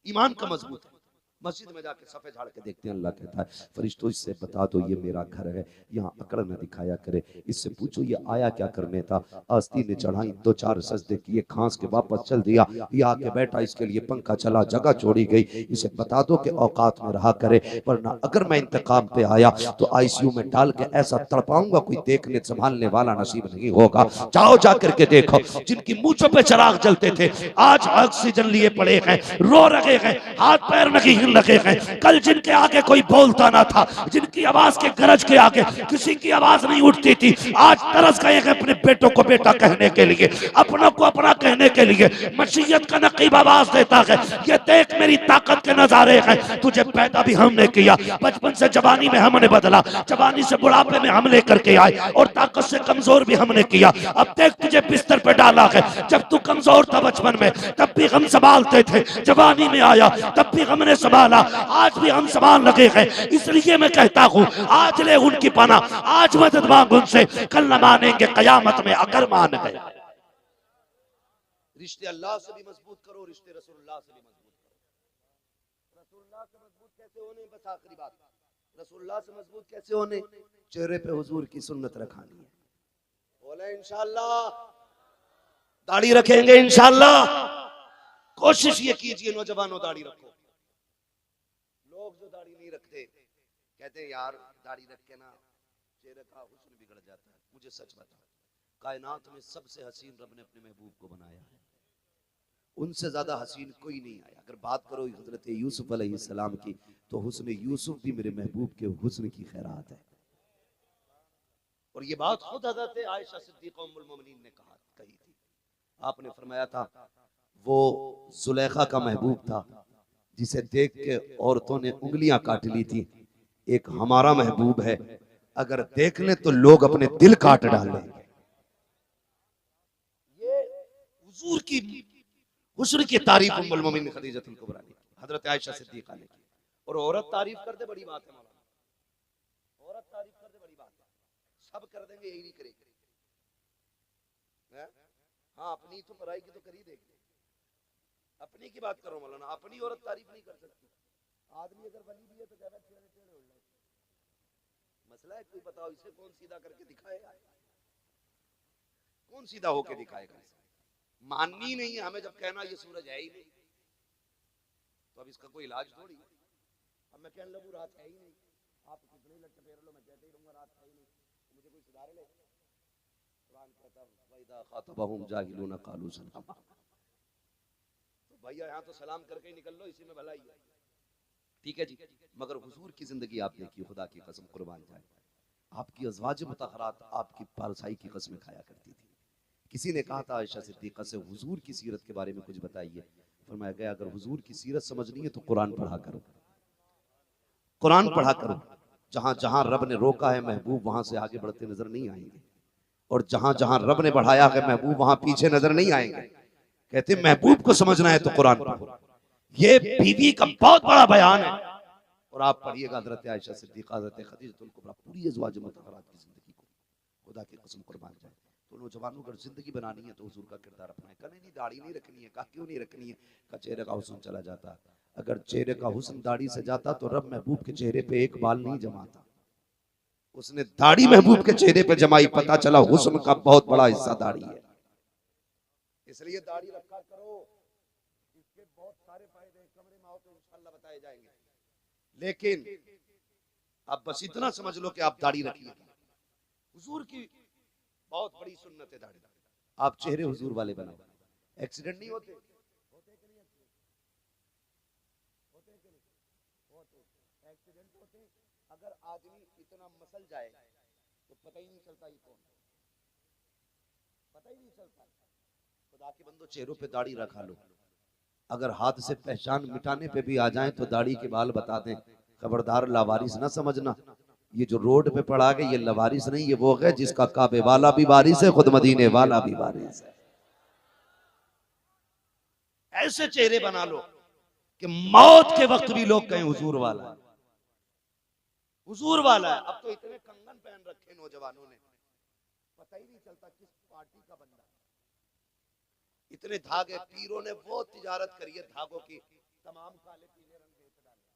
ईमान का मजबूत है। मस्जिद में जाके सफे झाड़ के देखते हैं, अल्लाह कहता है फरिश्तों इससे बता दो ये मेरा घर है, यहाँ अकड़ न दिखाया करे। इससे पूछो ये आया क्या करने था? आस्तीन ने चढ़ाई, 2-4 सजदे किए, खांस के वापस चल दिया। ये आके बैठा, इसके लिए पंखा चला, जगह छोड़ी गई। इसे बता दो कि औकात में रहा करे, वरना अगर मैं इंतकाम पे आया तो ICU में डाल के ऐसा तड़पाऊंगा कोई देखने संभालने वाला नसीब नहीं होगा। जाओ जा करके देखो, जिनकी मूंछों पे चिराग जलते थे आज ऑक्सीजन लिए पड़े हैं, रो रहे हैं, हाथ पैर में गिर लगे हैं। कल जिनके आगे कोई बोलता ना था, जिनकी आवाज के गरज के आगे किसी की आवाज नहीं उठती थी, आज तरस गए हैं अपने बेटों को बेटा कहने के लिए, अपनों को अपना कहने के लिए। मशीयत का नकीब आवाज देता है, ये देख मेरी ताकत के नजारे हैं। तुझे पैदा भी हमने किया, बचपन से जवानी में हमने बदला, जवानी से बुढ़ापे में हम लेकर के आए, और ताकत से कमजोर भी हमने किया। अब देख तुझे बिस्तर पे डाला है, जब तू कमजोर था बचपन में तब भी हम संभालते थे, जवानी में आया तब भी हमने संभाला, आज भी हम संभाल लगे हैं। इसलिए मैं कहता हूं आज ले उनकी पनाह, आज मदद मांग उनसे, कल न मानेंगे कयामत में अगर मान गए। रिश्ते अल्लाह से भी मजबूत करो, रिश्ते रसूलुल्लाह से भी मजबूत करो। रसूलुल्लाह से मजबूत कैसे होने? बस आखिरी बात, रसूलुल्लाह से मजबूत कैसे होने? चेहरे पे हुजूर की सुन्नत रखानी है। बोले इंशाअल्लाह। दाढ़ी रखेंगे इंशाअल्लाह। कोशिश ये कीजिए नौजवानों, दाढ़ी रखो। लोग जो दाढ़ी नहीं रखते कहते हैं यार दाढ़ी रख के ना चेहरे का हुस्न बिगड़ जाता है। मुझे सच बता, कायनात में सबसे हसीन रब ने अपने महबूब को बनाया है, उनसे ज्यादा हसीन कोई नहीं आया। अगर बात करो हजरत यूसुफ अलैहिस्सलाम की, तो हुस्न यूसुफ भी मेरे महबूब के हुस्न की खैरात है। और ये बात खुद हजरत आयशा सिद्दीक़ा उम्मुल मोमिनीन ने कही थी। आपने फरमाया था वो जुलेखा का महबूब था जिसे देख के औरतों ने उंगलियां काट ली थी। एक हमारा महबूब है, अगर देख ले तो लोग अपने दिल काट डालेंगे। ये हुजूर की हुस्न की तारीफ उम्मुल मोमिनीन खदीजतुल कुबरा ने, हजरत आयशा सिद्दीक़ा ने की। और औरत तारीफ कर दे बड़ी बात है मौलाना, औरत तारीफ कर दे बड़ी बात है। सब कर देंगे, यही नहीं करेंगे। हाँ अपनी तो पराई की तो कर ही देंगे। अपनी की बात करो मौलाना, अपनी औरत तारीफ नहीं कर सकती। आदमी अगर बनी भी है तो ज्यादा टेढ़े टेढ़े हो जाए। मसला है कोई बताओ इसे कौन सीधा करके दिखाएगा? कौन सीधा होके दिखाएगा? माननी नहीं है हमें जब कहना ये सूरज है ही नहीं, तो अब इसका कोई इलाज थोड़ी। अब मैं कहने लगूं रात है ही नहीं, आप कितने लटके फेर लो, मैं कहते ही रहूंगा रात है ही नहीं, मुझे कोई सुधार ले। कुरान कहता वइदा खातबहुम जाहिलून कालू सलामा। भैया यहाँ तो सलाम करके ही निकल लो, इसी में भलाई है। ठीक है जी, मगर हुजूर की जिंदगी आप देखिए, खुदा की कसम कुर्बान जाए, आपकी अज़वाज मुतहरात आपकी पारसाई की कसमें खाया करती थी। किसी ने कहा था आयशा सिद्दीक़ा से हुजूर की सीरत के बारे में कुछ बताइए। फरमाया गया अगर हुजूर की सीरत समझनी है तो कुरान पढ़ा करो, कुरान पढ़ा करो। जहां जहां रब ने रोका है महबूब वहां से आगे बढ़ते नजर नहीं आएंगे, और जहां जहां रब ने बढ़ाया है महबूब वहां पीछे नजर नहीं आएंगे। कहते महबूब को समझना है तो कुरान पढ़ो। ये बीवी का बहुत बड़ा बयान है। और आप पढ़िएगा हजरत आयशा सिद्दीक़ा, हजरत खदीजतुल कुबरा, पूरी अज़वाज मुतहरात की जिंदगी को, खुदा की कसम कुर्बान जाए। तो नौजवानों अगर जिंदगी बनानी है तो हुजूर का किरदार अपनाए। कहा नहीं दाढ़ी नहीं रखनी है। कहा क्यों नहीं रखनी है? कहा चेहरे का हुस्न चला जाता। अगर चेहरे का हुस्न दाढ़ी से जाता तो रब महबूब के चेहरे पे एक बाल नहीं जमाता। उसने दाढ़ी महबूब के चेहरे पे जमाई, पता चला हुस्न का बहुत बड़ा हिस्सा दाढ़ी है। इसलिए दाढ़ी रखा करो, इसके बहुत सारे फायदे हैं। कमरे में आओ तो इंशाल्लाह बताए जाएंगे। लेकिन आप बस इतना समझ लो कि आप दाढ़ी रखिए। हुजूर की बहुत बड़ी सुन्नत है दाढ़ी। आप चेहरे हुजूर वाले बनाओ। एक्सीडेंट नहीं होते, एक्सीडेंट होते। अगर आदमी इतना मसल जाए तो पता ही नहीं चलता ये कौन, पता ही नहीं चलता। खुदा के बंदो चेहरों पे दाढ़ी रखा लो। अगर हाथ से पहचान मिटाने पे भी आ जाए तो दाढ़ी के बाल बता दें। खबरदार लावारिस ना समझना। ये जो रोड पे पड़ा गया ये लवारिस नहीं, ये वो है जिसका काबे वाला भी वारिस है, खुद मदीने वाला भी वारिस है। ऐसे चेहरे बना लो कि मौत के वक्त भी लोग कहें हुजूर वाला है, हुजूर वाला है। अब तो इतने कंगन पहन रखे नौजवानों ने, पता ही नहीं चलता किस पार्टी का बंदा। इतने धागे पीरों ने वो तिजारत करी है धागों की, तमाम काले पीले रंग बेच डाले।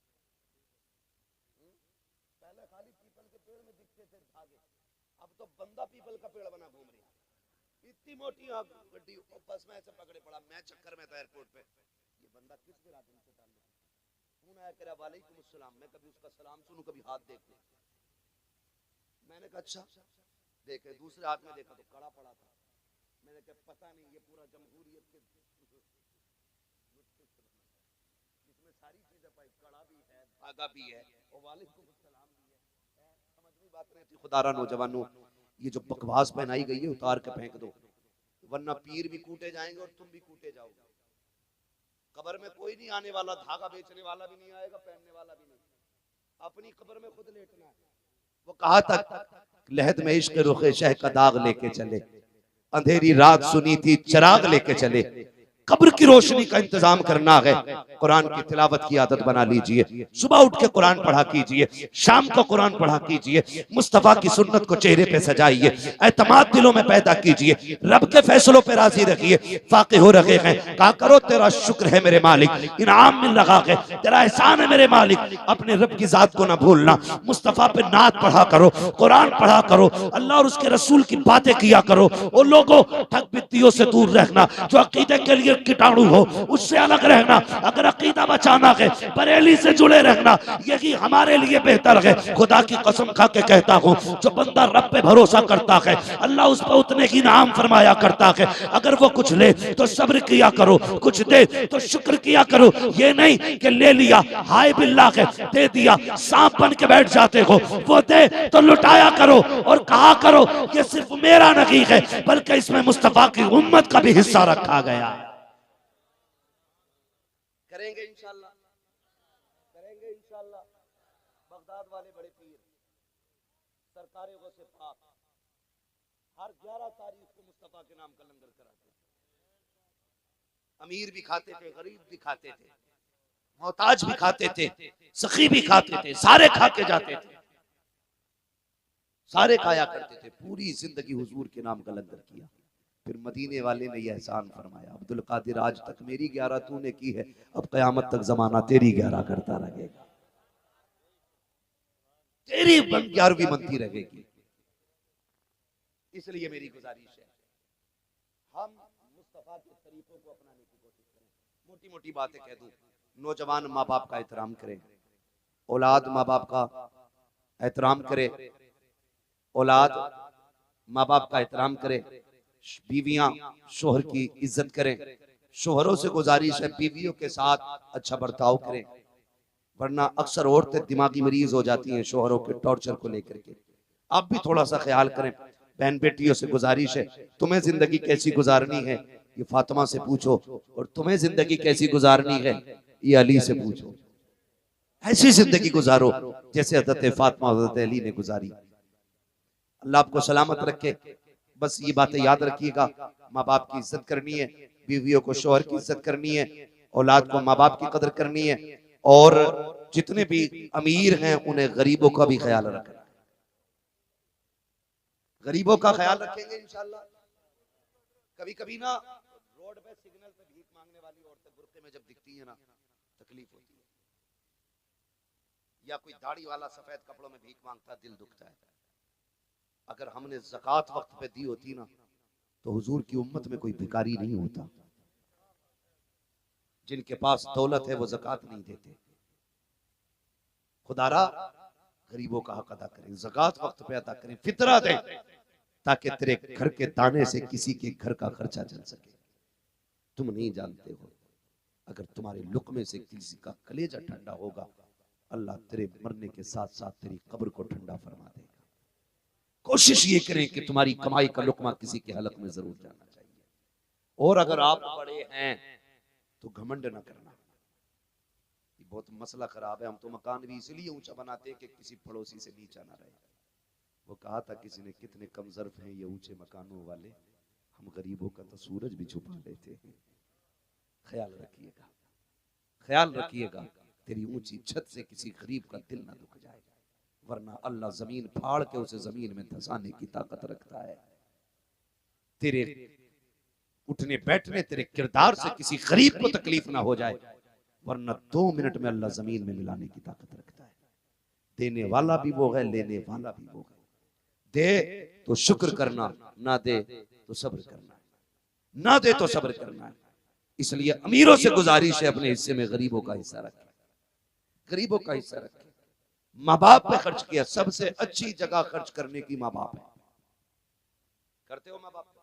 पहले खाली पीपल के पेड़ में दिखते थे धागे, अब तो बंदा पीपल का पेड़ बना घूम रही है। इतनी मोटी गड्डी बस में ऐसे पकड़े पड़ा। मैं चक्कर में था एयरपोर्ट पे, ये बंदा किस बिरादरी से ताल्लुक? फोन आया कह रहा वालेकुम अस्सलाम। मैं कभी उसका सलाम सुनूं, कभी हाथ देख लूं। मैंने कहा अच्छा देखे। दूसरे हाथ में देखा तो कड़ा पड़ा था। मैंने कहा पता नहीं ये पूरा जमहूरियत के इसमें सारी चीजें पाई, कड़ा भी है, धागा भी है और वालेकुम अस्सलाम भी है। समझ में बात नहीं आती। खुदारा नौजवानों, ये जो बकवास पहनाई गई है उतार के फेंक दो, वरना पीर भी कूटे जाएंगे और तुम भी कूटे जाओगे। कब्र में कोई नहीं आने वाला, धागा बेचने वाला भी नहीं आएगा, पहनने वाला भी नहीं। अपनी कब्र में खुद लेटना है। वो कहा था लहद में इश्क रुखे शह का दाग लेके चले, अंधेरी रात सुनी थी चिराग लेके चले। कब्र की रोशनी का इंतजाम करना है। कुरान की तिलावत की आदत बना लीजिए। सुबह उठ के कुरान पढ़ा कीजिए, शाम को कुरान पढ़ा कीजिए। मुस्तफा की सुन्नत को चेहरे पे सजाइए, एतमाद दिलों में पैदा कीजिए, रब के फैसलों पे राजी रखिए। फाक़े हो रहे हैं, कहा करो तेरा शुक्र है मेरे मालिक, इनाम मिल रहा है, तेरा एहसान है मेरे मालिक। अपने रब की जात को ना भूलना। मुस्तफा पे नात पढ़ा करो, कुरान पढ़ा करो, अल्लाह और उसके रसूल की बातें किया करो। और लोगों ठग बित्तियों से दूर रहना। जो अकीदे के लिए कीटाणु हो उससे अलग रहना। अगर अकीदा बचाना है बरेली से जुड़े रहना, यही हमारे लिए बेहतर है। खुदा की कसम खा के कहता हूँ, जो बंदा रब पे भरोसा करता है अल्लाह उस पर उतने की इनाम फरमाया करता है। अगर वो कुछ ले तो सब्र किया करो, कुछ दे तो शुक्र किया करो। ये नहीं कि ले लिया हाय बिल्ला है, दे दिया सांप बन के बैठ जाते हो। वो दे तो लुटाया करो और कहा करो ये सिर्फ मेरा नहीं है बल्कि इसमें मुस्तफा की उम्मत का भी हिस्सा रखा गया। करेंगे इंशाल्लाह, करेंगे इंशाल्लाह। बगदाद वाले बड़े पीर सरकारे गौसे पाक हर 11 तारीख को मुस्तफा के नाम का लंगर कराते। अमीर भी खाते थे, गरीब भी खाते थे, मोहताज भी खाते थे, सखी भी खाते थे, सारे खा के जाते थे, सारे खाया करते थे। पूरी जिंदगी हुजूर के नाम का लंगर किया। फिर मदीने वाले ने यह एहसान फरमाया, अब्दुल कादिर आज तक मेरी 11 तूने की है, अब कयामत तक जमाना तेरी 11 करता रहेगा, तेरी 11वीं बनती रहेगी। इसलिए मेरी गुजारिश है हम मुस्तफा के तरीकों को अपनाने की कोशिश करें। मोटी मोटी बातें कह दूं, नौजवान माँ बाप का एहतराम करें, औलाद माँ बाप का एहतराम करे, औलाद माँ बाप का एहतराम करे, बीवियां शोहर की इज्जत करें। शोहरों से गुजारिश है बीवियों के साथ अच्छा बर्ताव करें, वरना अक्सर औरतें दिमागी मरीज हो जाती हैं शोहरों के टॉर्चर को लेकर के। आप भी थोड़ा सा ख्याल करें। बहन बेटियों से गुजारिश है, तुम्हें जिंदगी कैसी गुजारनी है ये फातिमा से पूछो, और तुम्हें जिंदगी कैसी गुजारनी है ये अली से पूछो। ऐसी जिंदगी गुजारो जैसे हज़रत फातिमा हज़रत अली ने गुजारी। अल्लाह आपको सलामत रखे। बस ये बातें याद रखिएगा, माँ बाप की इज्जत करनी है, बीवियों को शोहर की इज्जत करनी है, औलाद को माँ बाप की कदर करनी है, और जितने भी अमीर हैं उन्हें गरीबों का भी ख्याल रखना। गरीबों का ख्याल रखेंगे इंशाल्लाह कभी कभी ना रोड पे सिग्नल पे भीख मांगने वाली औरतें बुर्के में जब दिखती है ना, तकलीफ होती है। या कोई दाढ़ी वाला सफेद कपड़ों में भीख मांगता, दिल दुखता है। अगर हमने ज़कात वक्त पे दी होती ना, तो हुजूर की उम्मत में कोई भिखारी नहीं होता। जिनके पास दौलत है वो ज़कात नहीं देते। खुदारा गरीबों का हक अदा करें, ज़कात वक्त पे अदा करें, फितरा दें, ताकि तेरे घर के दाने से किसी के घर का खर्चा चल सके। तुम नहीं जानते हो, अगर तुम्हारे लुक्मे से किसी का कलेजा ठंडा होगा, अल्लाह तेरे मरने के साथ साथ तेरी कब्र को ठंडा फरमा देगा। कोशिश ये करें कि तुम्हारी कमाई का लुक्मा किसी के हलक में जरूर जाना चाहिए। और अगर आप बड़े हैं तो घमंड ना करना। बहुत मसला खराब है। हम तो मकान भी इसलिए ऊंचा बनाते हैं कि किसी पड़ोसी से नीचा ना रहे। वो कहा था किसी ने, कितने कमजोर हैं ये ऊंचे मकानों वाले, हम गरीबों का तो सूरज भी छुपा लेते हैं। ख्याल रखिएगा, ख्याल रखिएगा, तेरी ऊंची छत से किसी गरीब का दिल ना दुख जाए, वरना अल्लाह जमीन फाड़ के उसे जमीन में धंसाने की ताकत रखता है। तेरे उठने बैठने, तेरे किरदार से किसी गरीब को तकलीफ ना हो जाए, वरना 2 मिनट में अल्लाह जमीन में मिलाने की ताकत रखता है। देने वाला भी वो है, लेने वाला भी वो है। दे तो शुक्र करना, ना दे तो सब्र करना है, ना दे तो सब्र करना है। इसलिए अमीरों से गुजारिश है, अपने हिस्से में गरीबों का हिस्सा रखें, गरीबों का हिस्सा रखें। माँ बाप पे खर्च किया, सबसे अच्छी जगह खर्च करने की माँ बाप है। करते हो माँ बाप पे?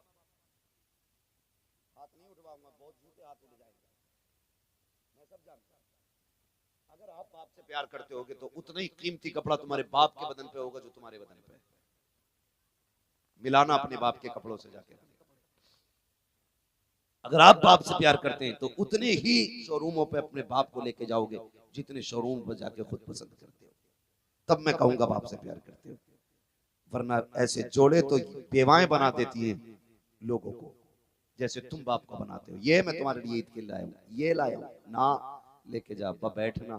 हाथ नहीं उठवाऊंगा, बहुत झूठे हाथ उठ जाएंगे, मैं सब जानता हूं। अगर आप बाप से प्यार करते होगे तो उतना ही कीमती कपड़ा तुम्हारे बाप के बदन पे होगा जो तुम्हारे बदन पे है। मिलाना अपने बाप के कपड़ों से जाके। अगर आप बाप से प्यार करते हैं तो उतने ही शोरूमों पे अपने बाप को लेके जाओगे जितने शोरूम पर जाके खुद पसंद करते हो। तब मैं कहूंगा बाप से प्यार करते हो, वरना ऐसे जोड़े तो बेवाएं बना देती हैं लोगों को, जैसे तुम बाप को बनाते हो। ये मैं तुम्हारे लिए ईद के लाया हूं, ये लाया हूं ना, लेके जा, बैठना,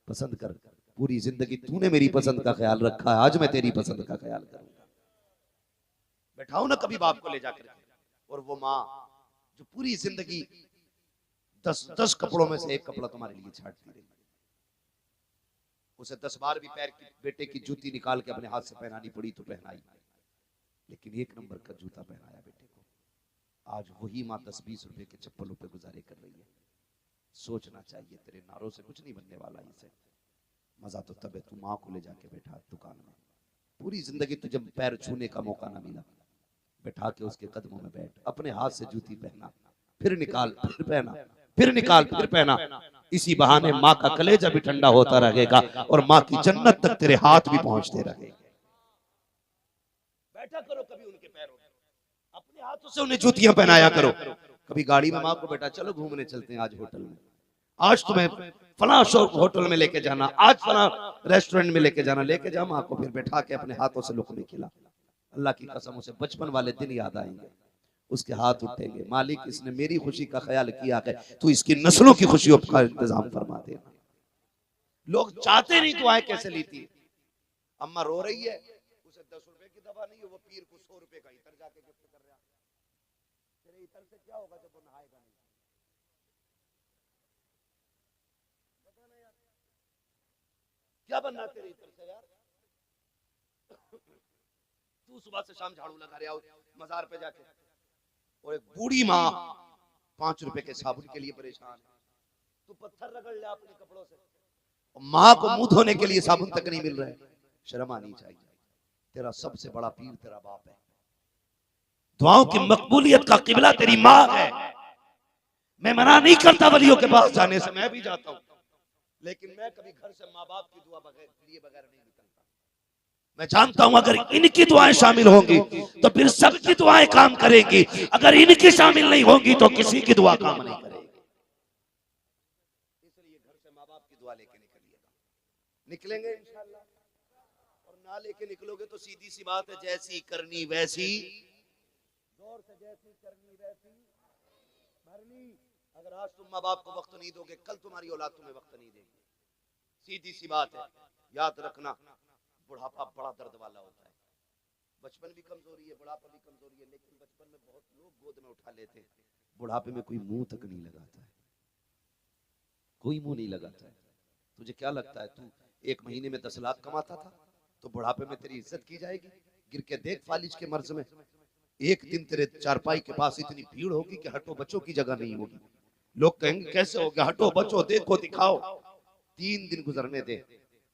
पसंद कर। पूरी जिंदगी तूने मेरी पसंद का ख्याल रखा है, आज मैं तेरी पसंद का ख्याल करूंगा। बैठाओ ना कभी बाप को ले जाकर। और वो माँ जो पूरी जिंदगी 10 कपड़ों में से एक कपड़ा तुम्हारे लिए छाटती रही, उसे 10 बार भी पैर की बेटे की जूती निकाल के अपने हाथ से पहनानी पड़ी तो पहनाई, लेकिन 1 नंबर का जूता पहनाया बेटे को। आज वही माँ 10-20 रुपए के चप्पलों पे गुजारे कर रही है। सोचना चाहिए, तेरे नारों से कुछ नहीं बनने वाला। इसे मजा तो तब है तू माँ को ले जाके बैठा दुकान में, पूरी जिंदगी तुझे पैर छूने का मौका ना मिला, बैठा के उसके कदमों में बैठ, अपने हाथ से जूती पहना, फिर निकाल, फिर पहना, फिर निकाल, फिर पहना। इसी बहाने माँ का कलेजा भी ठंडा होता रहेगा और माँ की जन्नत तक तेरे हाथ भी पहुंचते रहेंगे। बैठा करो कभी उनके पैरों में, अपने हाथों से उन्हें जूतियां पहनाया करो। कभी गाड़ी में माँ को, बेटा चलो घूमने चलते हैं आज होटल में, आज तुम्हें फला होटल में लेके जाना, आज फला रेस्टोरेंट में लेके जाना, लेके जा माँ को, फिर बैठा के अपने हाथों से लुकमे खिला। अल्लाह की कसम उसे बचपन वाले दिन याद आएंगे, उसके हाथ उठेंगे, मालिक इसने मेरी खुशी का ख्याल किया है, तू इसकी नस्लों की खुशियों का इंतजाम फरमा देना। लोग चाहते नहीं दुआएं कैसे लेती है। अम्मा रो रही है, उसे 10 रुपए की दवा नहीं है, वो पीर को 100 रुपए का इतर जाके गिफ्ट कर रहा है। तेरे इतर से क्या होगा जब वो नहाएगा नहीं? बताना यार, क्या बनना तेरे इतर से यार? तू सुबह से शाम झाड़ू लगा रहा हो मजार पे जाके, और एक बूढ़ी माँ 5 रुपए के साबुन के लिए परेशान है। तू पत्थर रगड़ ले अपने कपड़ों से, और माँ को मुंह धोने के लिए साबुन तक नहीं मिल रहा है। शर्म आनी चाहिए। तेरा सबसे बड़ा पीर तेरा बाप है, दुआओं की मकबूलियत का किबला तेरी माँ है। मैं मना नहीं करता वलियों के पास जाने से, मैं भी जाता हूँ, लेकिन मैं कभी घर से माँ बाप की दुआ लिए बगैर नहीं निकलता। मैं जानता हूं अगर इनकी दुआएं शामिल होंगी तो फिर सबकी दुआएं काम करेंगी, अगर इनकी शामिल नहीं होंगी तो किसी की दुआ काम नहीं करेगी। इसलिए घर से माँ बाप की दुआ लेके निकलिएगा, निकलेंगे इंशाअल्लाह। और ना लेके निकलोगे तो सीधी सी बात है, जैसी करनी वैसी, जोर से जैसी करनी वैसी भरनी। अगर आज तुम माँ बाप को वक्त नहीं दोगे, कल तुम्हारी औलाद तुम्हें वक्त नहीं देगी। सीधी सी बात है, याद रखना, बुढ़ापा बड़ा दर्द वाला होता है। बचपन भी कमजोरी है, बुढ़ापा भी कमजोरी है, लेकिन बचपन में बहुत लोग गोद में उठा लेते हैं, बुढ़ापे में कोई मुंह तक नहीं लगाता है, कोई मुंह नहीं लगाता है। तुझे क्या लगता है तू 1 महीने में 10 लाख कमाता था तो बुढ़ापे में तेरी इज्जत की जाएगी? गिर के देख फालिज के मर्ज में, एक दिन तेरे चारपाई के पास इतनी भीड़ होगी कि हटो बच्चों की जगह नहीं होगी। लोग कहेंगे कैसे हो गया, हटो बच्चों देखो दिखाओ। 3 दिन गुजरने दे,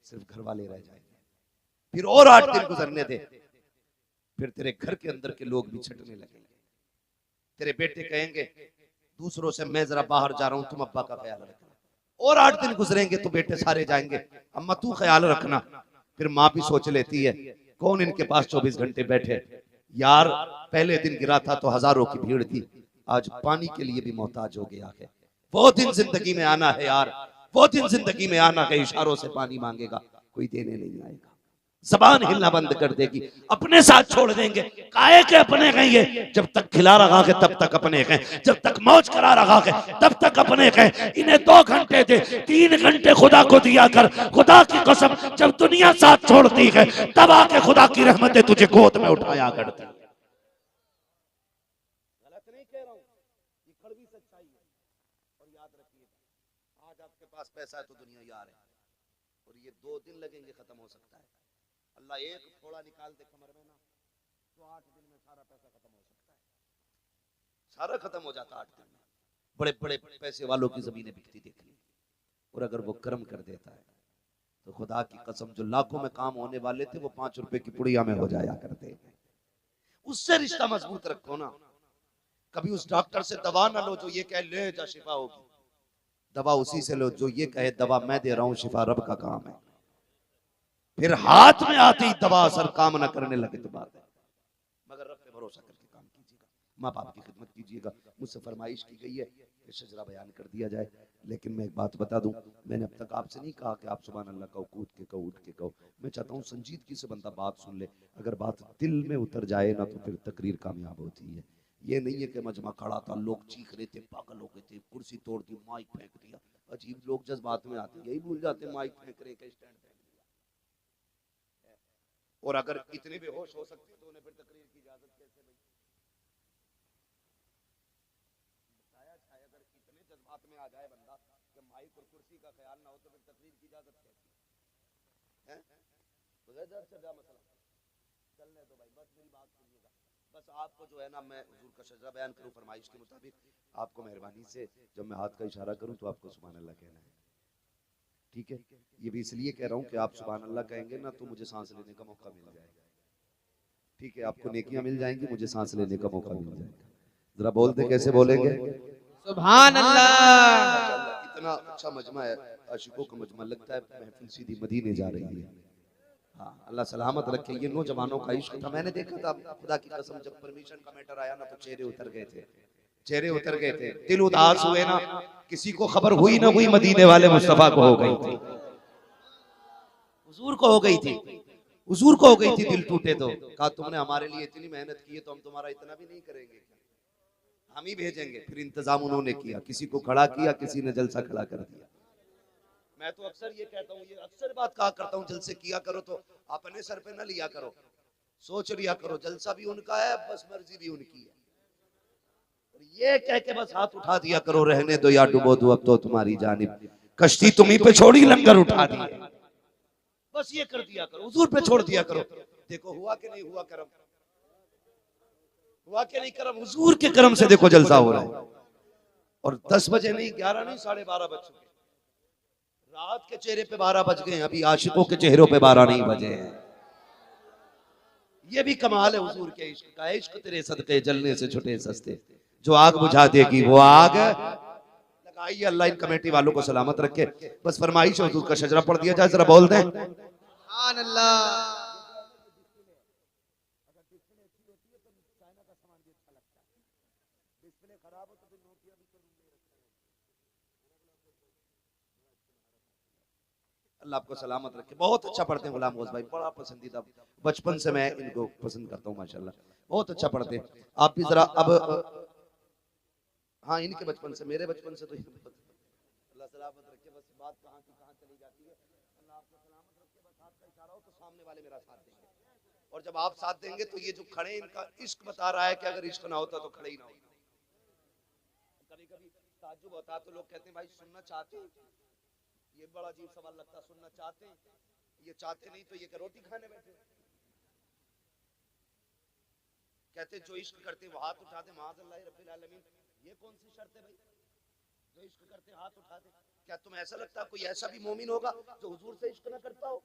सिर्फ घर वाले रह जाएंगे। फिर और 8 दिन गुजरने दे, फिर तेरे घर के अंदर के लोग भी छटने लगेंगे। तेरे बेटे कहेंगे दूसरों से मैं जरा बाहर जा रहा हूं, तुम अब्बा का ख्याल रखना। और 8 दिन गुजरेंगे तो बेटे सारे जाएंगे, अम्मा तू ख्याल रखना। फिर माँ भी सोच लेती है कौन इनके पास 24 घंटे बैठे। यार पहले दिन गिरा था तो हजारों की भीड़ थी, आज पानी के लिए भी मोहताज हो गया है। वो दिन जिंदगी में आना है यार, वो दिन जिंदगी में आना है, इशारों से पानी मांगेगा कोई देने नहीं आएगा। जबान हिलना बंद कर देगी, अपने साथ छोड़ देंगे। काहे के अपने कहेंगे, जब तक खिला रखा के तब तक अपने कहें, जब तक मौज करा रखा के तब तक अपने कहें। इन्हें 2 घंटे दे, 3 घंटे खुदा को दिया कर। खुदा की कसम जब दुनिया साथ छोड़ती है तब आके खुदा की रहमतें तुझे गोद में उठाया करती है। गलत नहीं कह रहा हूं, ये कड़वी सच्चाई है। और याद रखिए आज आपके पास पैसा है तो दुनिया यार है, और ये 2 दिन लगेंगे खत्म हो सकता है। अल्लाह एक थोड़ा निकाल दे कमर में ना तो 8 दिन में सारा पैसा खत्म हो सकता है, सारा खत्म हो जाता 8 दिन में। बड़े बड़े पैसे वालों की जमीनें बिकती देख ली, और अगर वो कर्म कर देता है तो खुदा की कसम जो लाखों में काम होने वाले थे वो 5 रुपए की पुड़िया में हो जाया करते हैं। उससे रिश्ता मजबूत रखो ना। कभी उस डॉक्टर से दवा ना लो जो ये कहे ले जा शिफा होगी, दवा उसी से लो जो ये कहे दवा मैं दे रहा हूं, शिफा रब का काम है। फिर हाथ में आती ही दवा असर काम न करने लगे तो बात है। मगर रब पे भरोसा करके काम कीजिएगा, माँ बाप की खिदमत कीजिएगा। मुझसे फरमाइश की गई है कि शजरा बयान कर दिया जाए, लेकिन मैं एक बात बता दूं, मैंने अब तक आपसे नहीं कहा कि आप सुभान अल्लाह कहो, कूद के कहो, उठ के कहो। मैं चाहता हूँ संजीदगी से बंदा बात सुन ले, अगर बात दिल में उतर जाए ना तो फिर तकरीर कामयाब होती है। ये नहीं है कि मजमा खड़ा था, लोग चीख रहे थे, पागल हो गए थे, कुर्सी तोड़ दी, माइक फेंक दिया। अजीब लोग जज्बात में आते यही भूल जाते माइक फेंक रहे के स्टैंड। और अगर इतने बेहोश हो सकते तो उन्हें फिर तकरीर की इजाजत कैसे भाई? बताया था अगर इतने जज्बात में आ जाए बंदा कि माइक और कुर्सी का ख्याल ना हो तो फिर तकरीर की इजाजत कैसे है? तो सजा मसला चलने दो भाई, बस मेरी बात सुनिएगा। बस आपको जो है ना मैं हुजूर का शजरा बयान करूं फरमाइश के मुताबिक, आपको मेहरबानी से जब मैं हाथ का इशारा करूं तो आपको सुभान अल्लाह कहना है, ठीक है? ये भी इसलिए कह रहा हूँ कि आप सुभान अल्लाह कहेंगे ना तो मुझे सांस लेने का मौका मिल जाएगा, ठीक है? आपको नेकियां मिल जाएंगी, मुझे सांस लेने का मौका मिल जाएगा। जरा बोलते कैसे बोलेंगे? सुभान अल्लाह। इतना अच्छा मजमा है, आशिकों का मजमा, लगता है महफिल सीधी मदीने जा रही है। हाँ अल्लाह सलामत रखे। ये नौजवानों का इश्क था, मैंने देखा था खुदा की कसम जब परमिशन का मैटर आया ना तो चेहरे उतर गए थे, चेहरे उतर गए थे, दिल उदास हुए ना। किसी को खबर हुई ना हुई मदीने वाले मुस्तफा को हो गई थी, हुजूर को हो गई थी, हुजूर को हो गई थी। दिल टूटे तो कहा तुमने हमारे लिए इतनी मेहनत की है तो हम तुम्हारा इतना भी नहीं करेंगे, हम ही भेजेंगे। फिर इंतजाम उन्होंने किया, किसी को खड़ा किया, किसी ने जलसा खड़ा कर दिया। मैं तो अक्सर ये कहता हूँ, ये अक्सर बात कहा करता हूँ, जलसे किया करो तो अपने सर पे ना लिया करो, सोच लिया करो जलसा भी उनका है, बस मर्जी भी उनकी है। ये कह के बस हाथ उठा दिया करो, रहने दो या डुबो दो अब तो तुम्हारी जानिब, कश्ती तुम्ही पे छोड़ी लंगर उठा दिए, बस ये कर दिया करो, हुजूर पे छोड़ दिया करो। देखो हुआ कि नहीं हुआ करम, हुआ कि नहीं करम, हुजूर के करम से देखो जलसा हो रहा है। और 10 बजे नहीं, 11 नहीं, 12:30 बज चुके, रात के चेहरे पे 12 बज गए, अभी आशिकों के चेहरों पे 12 नहीं बजे हैं। ये भी कमाल है हुजूर के इश्क का, इश्क तेरे सदके जलने से छुटे सस्ते, जो आग बुझा देगी वो आग लगाइए। अल्लाह इन कमेटी वालों को सलामत रखे। बस फरमाइश हुजूर का शजरा पढ़ दिया जाए, जरा बोल दें सुभान अल्लाह। अल्लाह आपको सलामत रखे। बहुत अच्छा पढ़ते हैं गुलाम गौस भाई, बड़ा पसंदीदा, बचपन से मैं इनको पसंद करता हूँ माशाल्लाह, बहुत अच्छा पढ़ते हैं। आप भी जरा अब, हाँ इनके बचपन से, मेरे बचपन से तो अल्लाह सलामत रखे। बस बात कहाँ की कहाँ चली जाती है, अल्लाह आपको सलामत रखे। बस हाथ का इशारा हो तो सामने वाले मेरा साथ देंगे, और जब आप साथ देंगे तो ये जो खड़े इनका इश्क बता रहा है कि अगर इश्क ना होता तो खड़े ही ना होता। कभी कभी ताज्जुब होता तो लोग कहते हैं भाई सुनना चाहते हैं, ये बड़ा अजीब सवाल लगता है, सुनना चाहते हैं, ये चाहते नहीं तो ये रोटी खाने बैठे। कहते जो इश्क करते वो हाथ उठा दे माअज़ल्लाहि रब्बिल आलमीन, ये कौन सी शर्त है भाई, जो इश्क करते हाथ उठा दे। क्या तुम्हें ऐसा लगता है कोई ऐसा भी मोमिन होगा जो हुजूर से इश्क ना करता हो?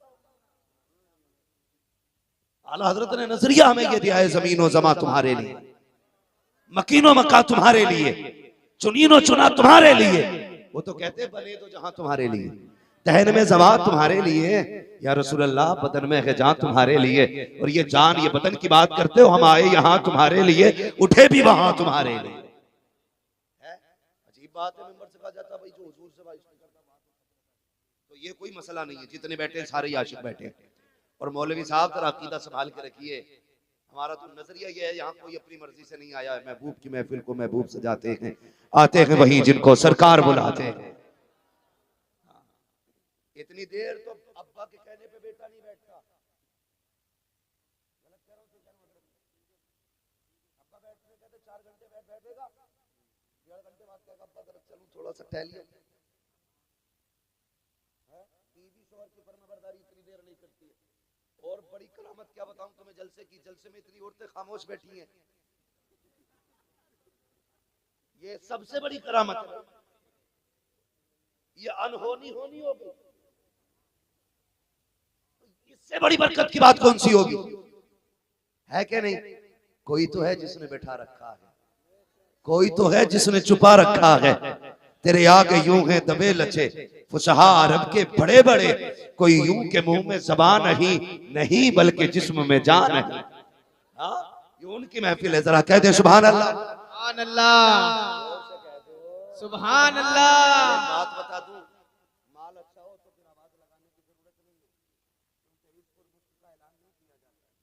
आला हजरत ने नजरिया हमें ये दिया है, जमीनो जमा तुम्हारे लिए, मकीनो मक्का तुम्हारे लिए, चुनीनो चुना तुम्हारे लिए। वो तो कहते बने तो जहां तुम्हारे लिए, तहन में जवा तुम्हारे लिए, या रसूल अल्लाह बदन में है जान तुम्हारे लिए। और ये जान ये बदन की बात करते हो, हम आए यहाँ तुम्हारे लिए, उठे भी वहां तुम्हारे लिए। अजीब बात है, मेंबर से कहा जाता भाई जो हुजूर से बात करता, तो ये कोई मसला नहीं है, जितने बैठे हैं सारे आशिक बैठे हैं। और मौलवी साहब जरा अकीदा संभाल के रखिए, हमारा तो नजरिया ये है, यहाँ कोई अपनी मर्जी से नहीं आया, महबूब की महफिल को महबूब सजाते हैं, आते हैं वही जिनको सरकार बुलाते हैं। इतनी देर तो अब्बा के कहने पे बेटा नहीं बैठता, गलत कह रहा हूं तो क्या मतलब, अब्बा बैठने कहते 4 घंटे बैठेगा, 1.5 घंटे बाद कहेगा अब्बा जरा चलूं थोड़ा सा टहलिए। बीवी शौहर की फरमाबरदारी इतनी देर नहीं करती है। और बड़ी करामत क्या बताऊं तुम्हें, जलसे की, जलसे में इतनी औरतें खामोश बैठी हैं, ये सबसे बड़ी करामत है। ये अनहोनी होनी हो गई, इससे बड़ी बरकत की बात कौन सी होगी, है कि नहीं? कोई तो है जिसने बैठा रखा है, कोई तो है जिसने छुपा रखा है। तेरे आगे यूं है दबे लचे फुसहा अरब के बड़े बड़े, कोई यूं के मुंह में ज़बान नहीं, नहीं बल्कि जिस्म में जान है। ये उनकी महफिल है, जरा कह दे सुभान अल्लाह, सुभान अल्लाह, सुभान अल्लाह। बात बता दूं, माल अच्छा हो तो फिर आवाज लगाने की जरूरत नहीं है, क्योंकि इस पर मुफ्त का ऐलान नहीं किया जाता है,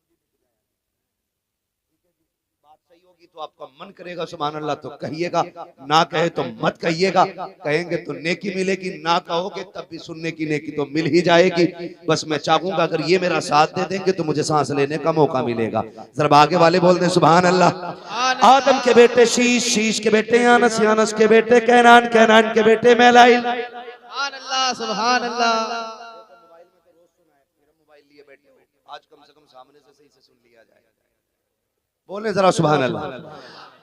ये खुद ही बिक जाएगा। ठीक है जी, बात सही होगी तो आपका मन करेगा सुभान अल्लाह तो कहिएगा, ना कहे तो मत कहिएगा। कहेंगे तो नेकी मिलेगी, ना कहोगे तब भी सुनने की नेकी तो मिल ही जाएगी। बस मैं चाहूंगा अगर ये मेरा साथ दे देंगे तो मुझे सांस लेने का मौका मिलेगा। जरा आगे वाले बोल दे सुभान अल्लाह। आदम के बेटे शीश, शीश के बेटे यानस, यानस के बेटे कैनान, कैनान के बेटे मैलाइल। सुभान अल्लाह, सुभान अल्लाह। मोबाइल में तो रोज सुना है, मेरा मोबाइल लिए बैठे हो, आज कम से कम सामने से सही से सुन लिया जाए। बोले जरा सुभान अल्लाह।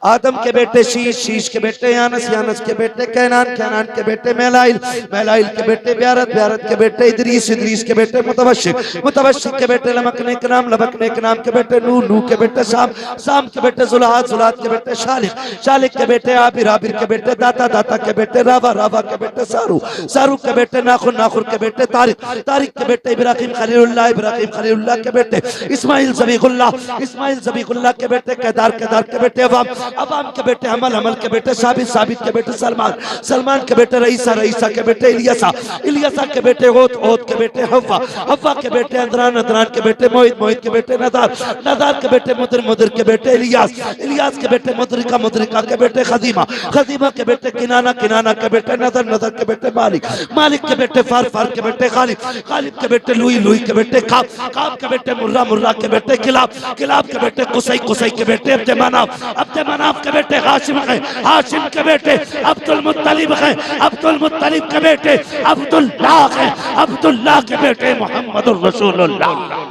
आदम के बेटे शीश, शीश के बेटे यानस, यानस के बेटे कैनान, कैनान के बेटे मैलाइल, मैलाइल के बेटे ब्यारत, ब्यारत के बेटे इदरीस, इदरीस के बेटे मुतवशिक, मुतवशिक के बेटे लमकने के नाम, लमकने के नाम के बेटे नूह, नूह के बेटे शाम, शाम के बेटे जुलाद, जुलाद के बेटे शालिक, शालिक के बेटे आबिर, आबिर के बेटे दाता, दाता के बेटे रावा, रावा के बेटे सारू, सारू के बेटे नाखुर, नाखुर के बेटे तारिक, तारिक के बेटे इब्राहिम खलीलुल्लाह, इब्राहिम खलीलुल्लाह के बेटे इस्माइल ज़बीहुल्लाह, इस्माइल ज़बीहुल्लाह के बेटे केदार, केदार के बेटे अवाम, अवाम के बेटे हमल, हमल के बेटे साबित, साबित के बेटे सलमान, सलमान के बेटे रईसा, रईसा के बेटे इलियासा, इलियासा के बेटे ओत, ओत के बेटे हव्वा, हव्वा के बेटे अदरान, अदरान के बेटे मोहित, मोहित के बेटे नदार, नदार के बेटे मुदर, मुदर के बेटे इलियास, इलियास के बेटे मुदरिका, मुदरिका के बेटे खदीमा, खदीमा के बेटे किनाना, किनाना के बेटे नदर, नदर के बेटे मालिक, मालिक के बेटे फार, फार के बेटे खालिद, खालिद के बेटे लुई, लुई के बेटे काब, काब के बेटे मुर्रा, मुर्रा के बेटे किलाब, किलाब के बेटे कुसै, कुसै के बेटे अब्दे मनाफ, अब्दे मनाफ के बेटे हाशिम है, हाशिम के बेटे अब्दुल मुत्तलिब है, अब्दुल मुत्तलिब के बेटे अब्दुल्लाह है, अब्दुल्लाह के बेटे मोहम्मद रसूलुल्लाह।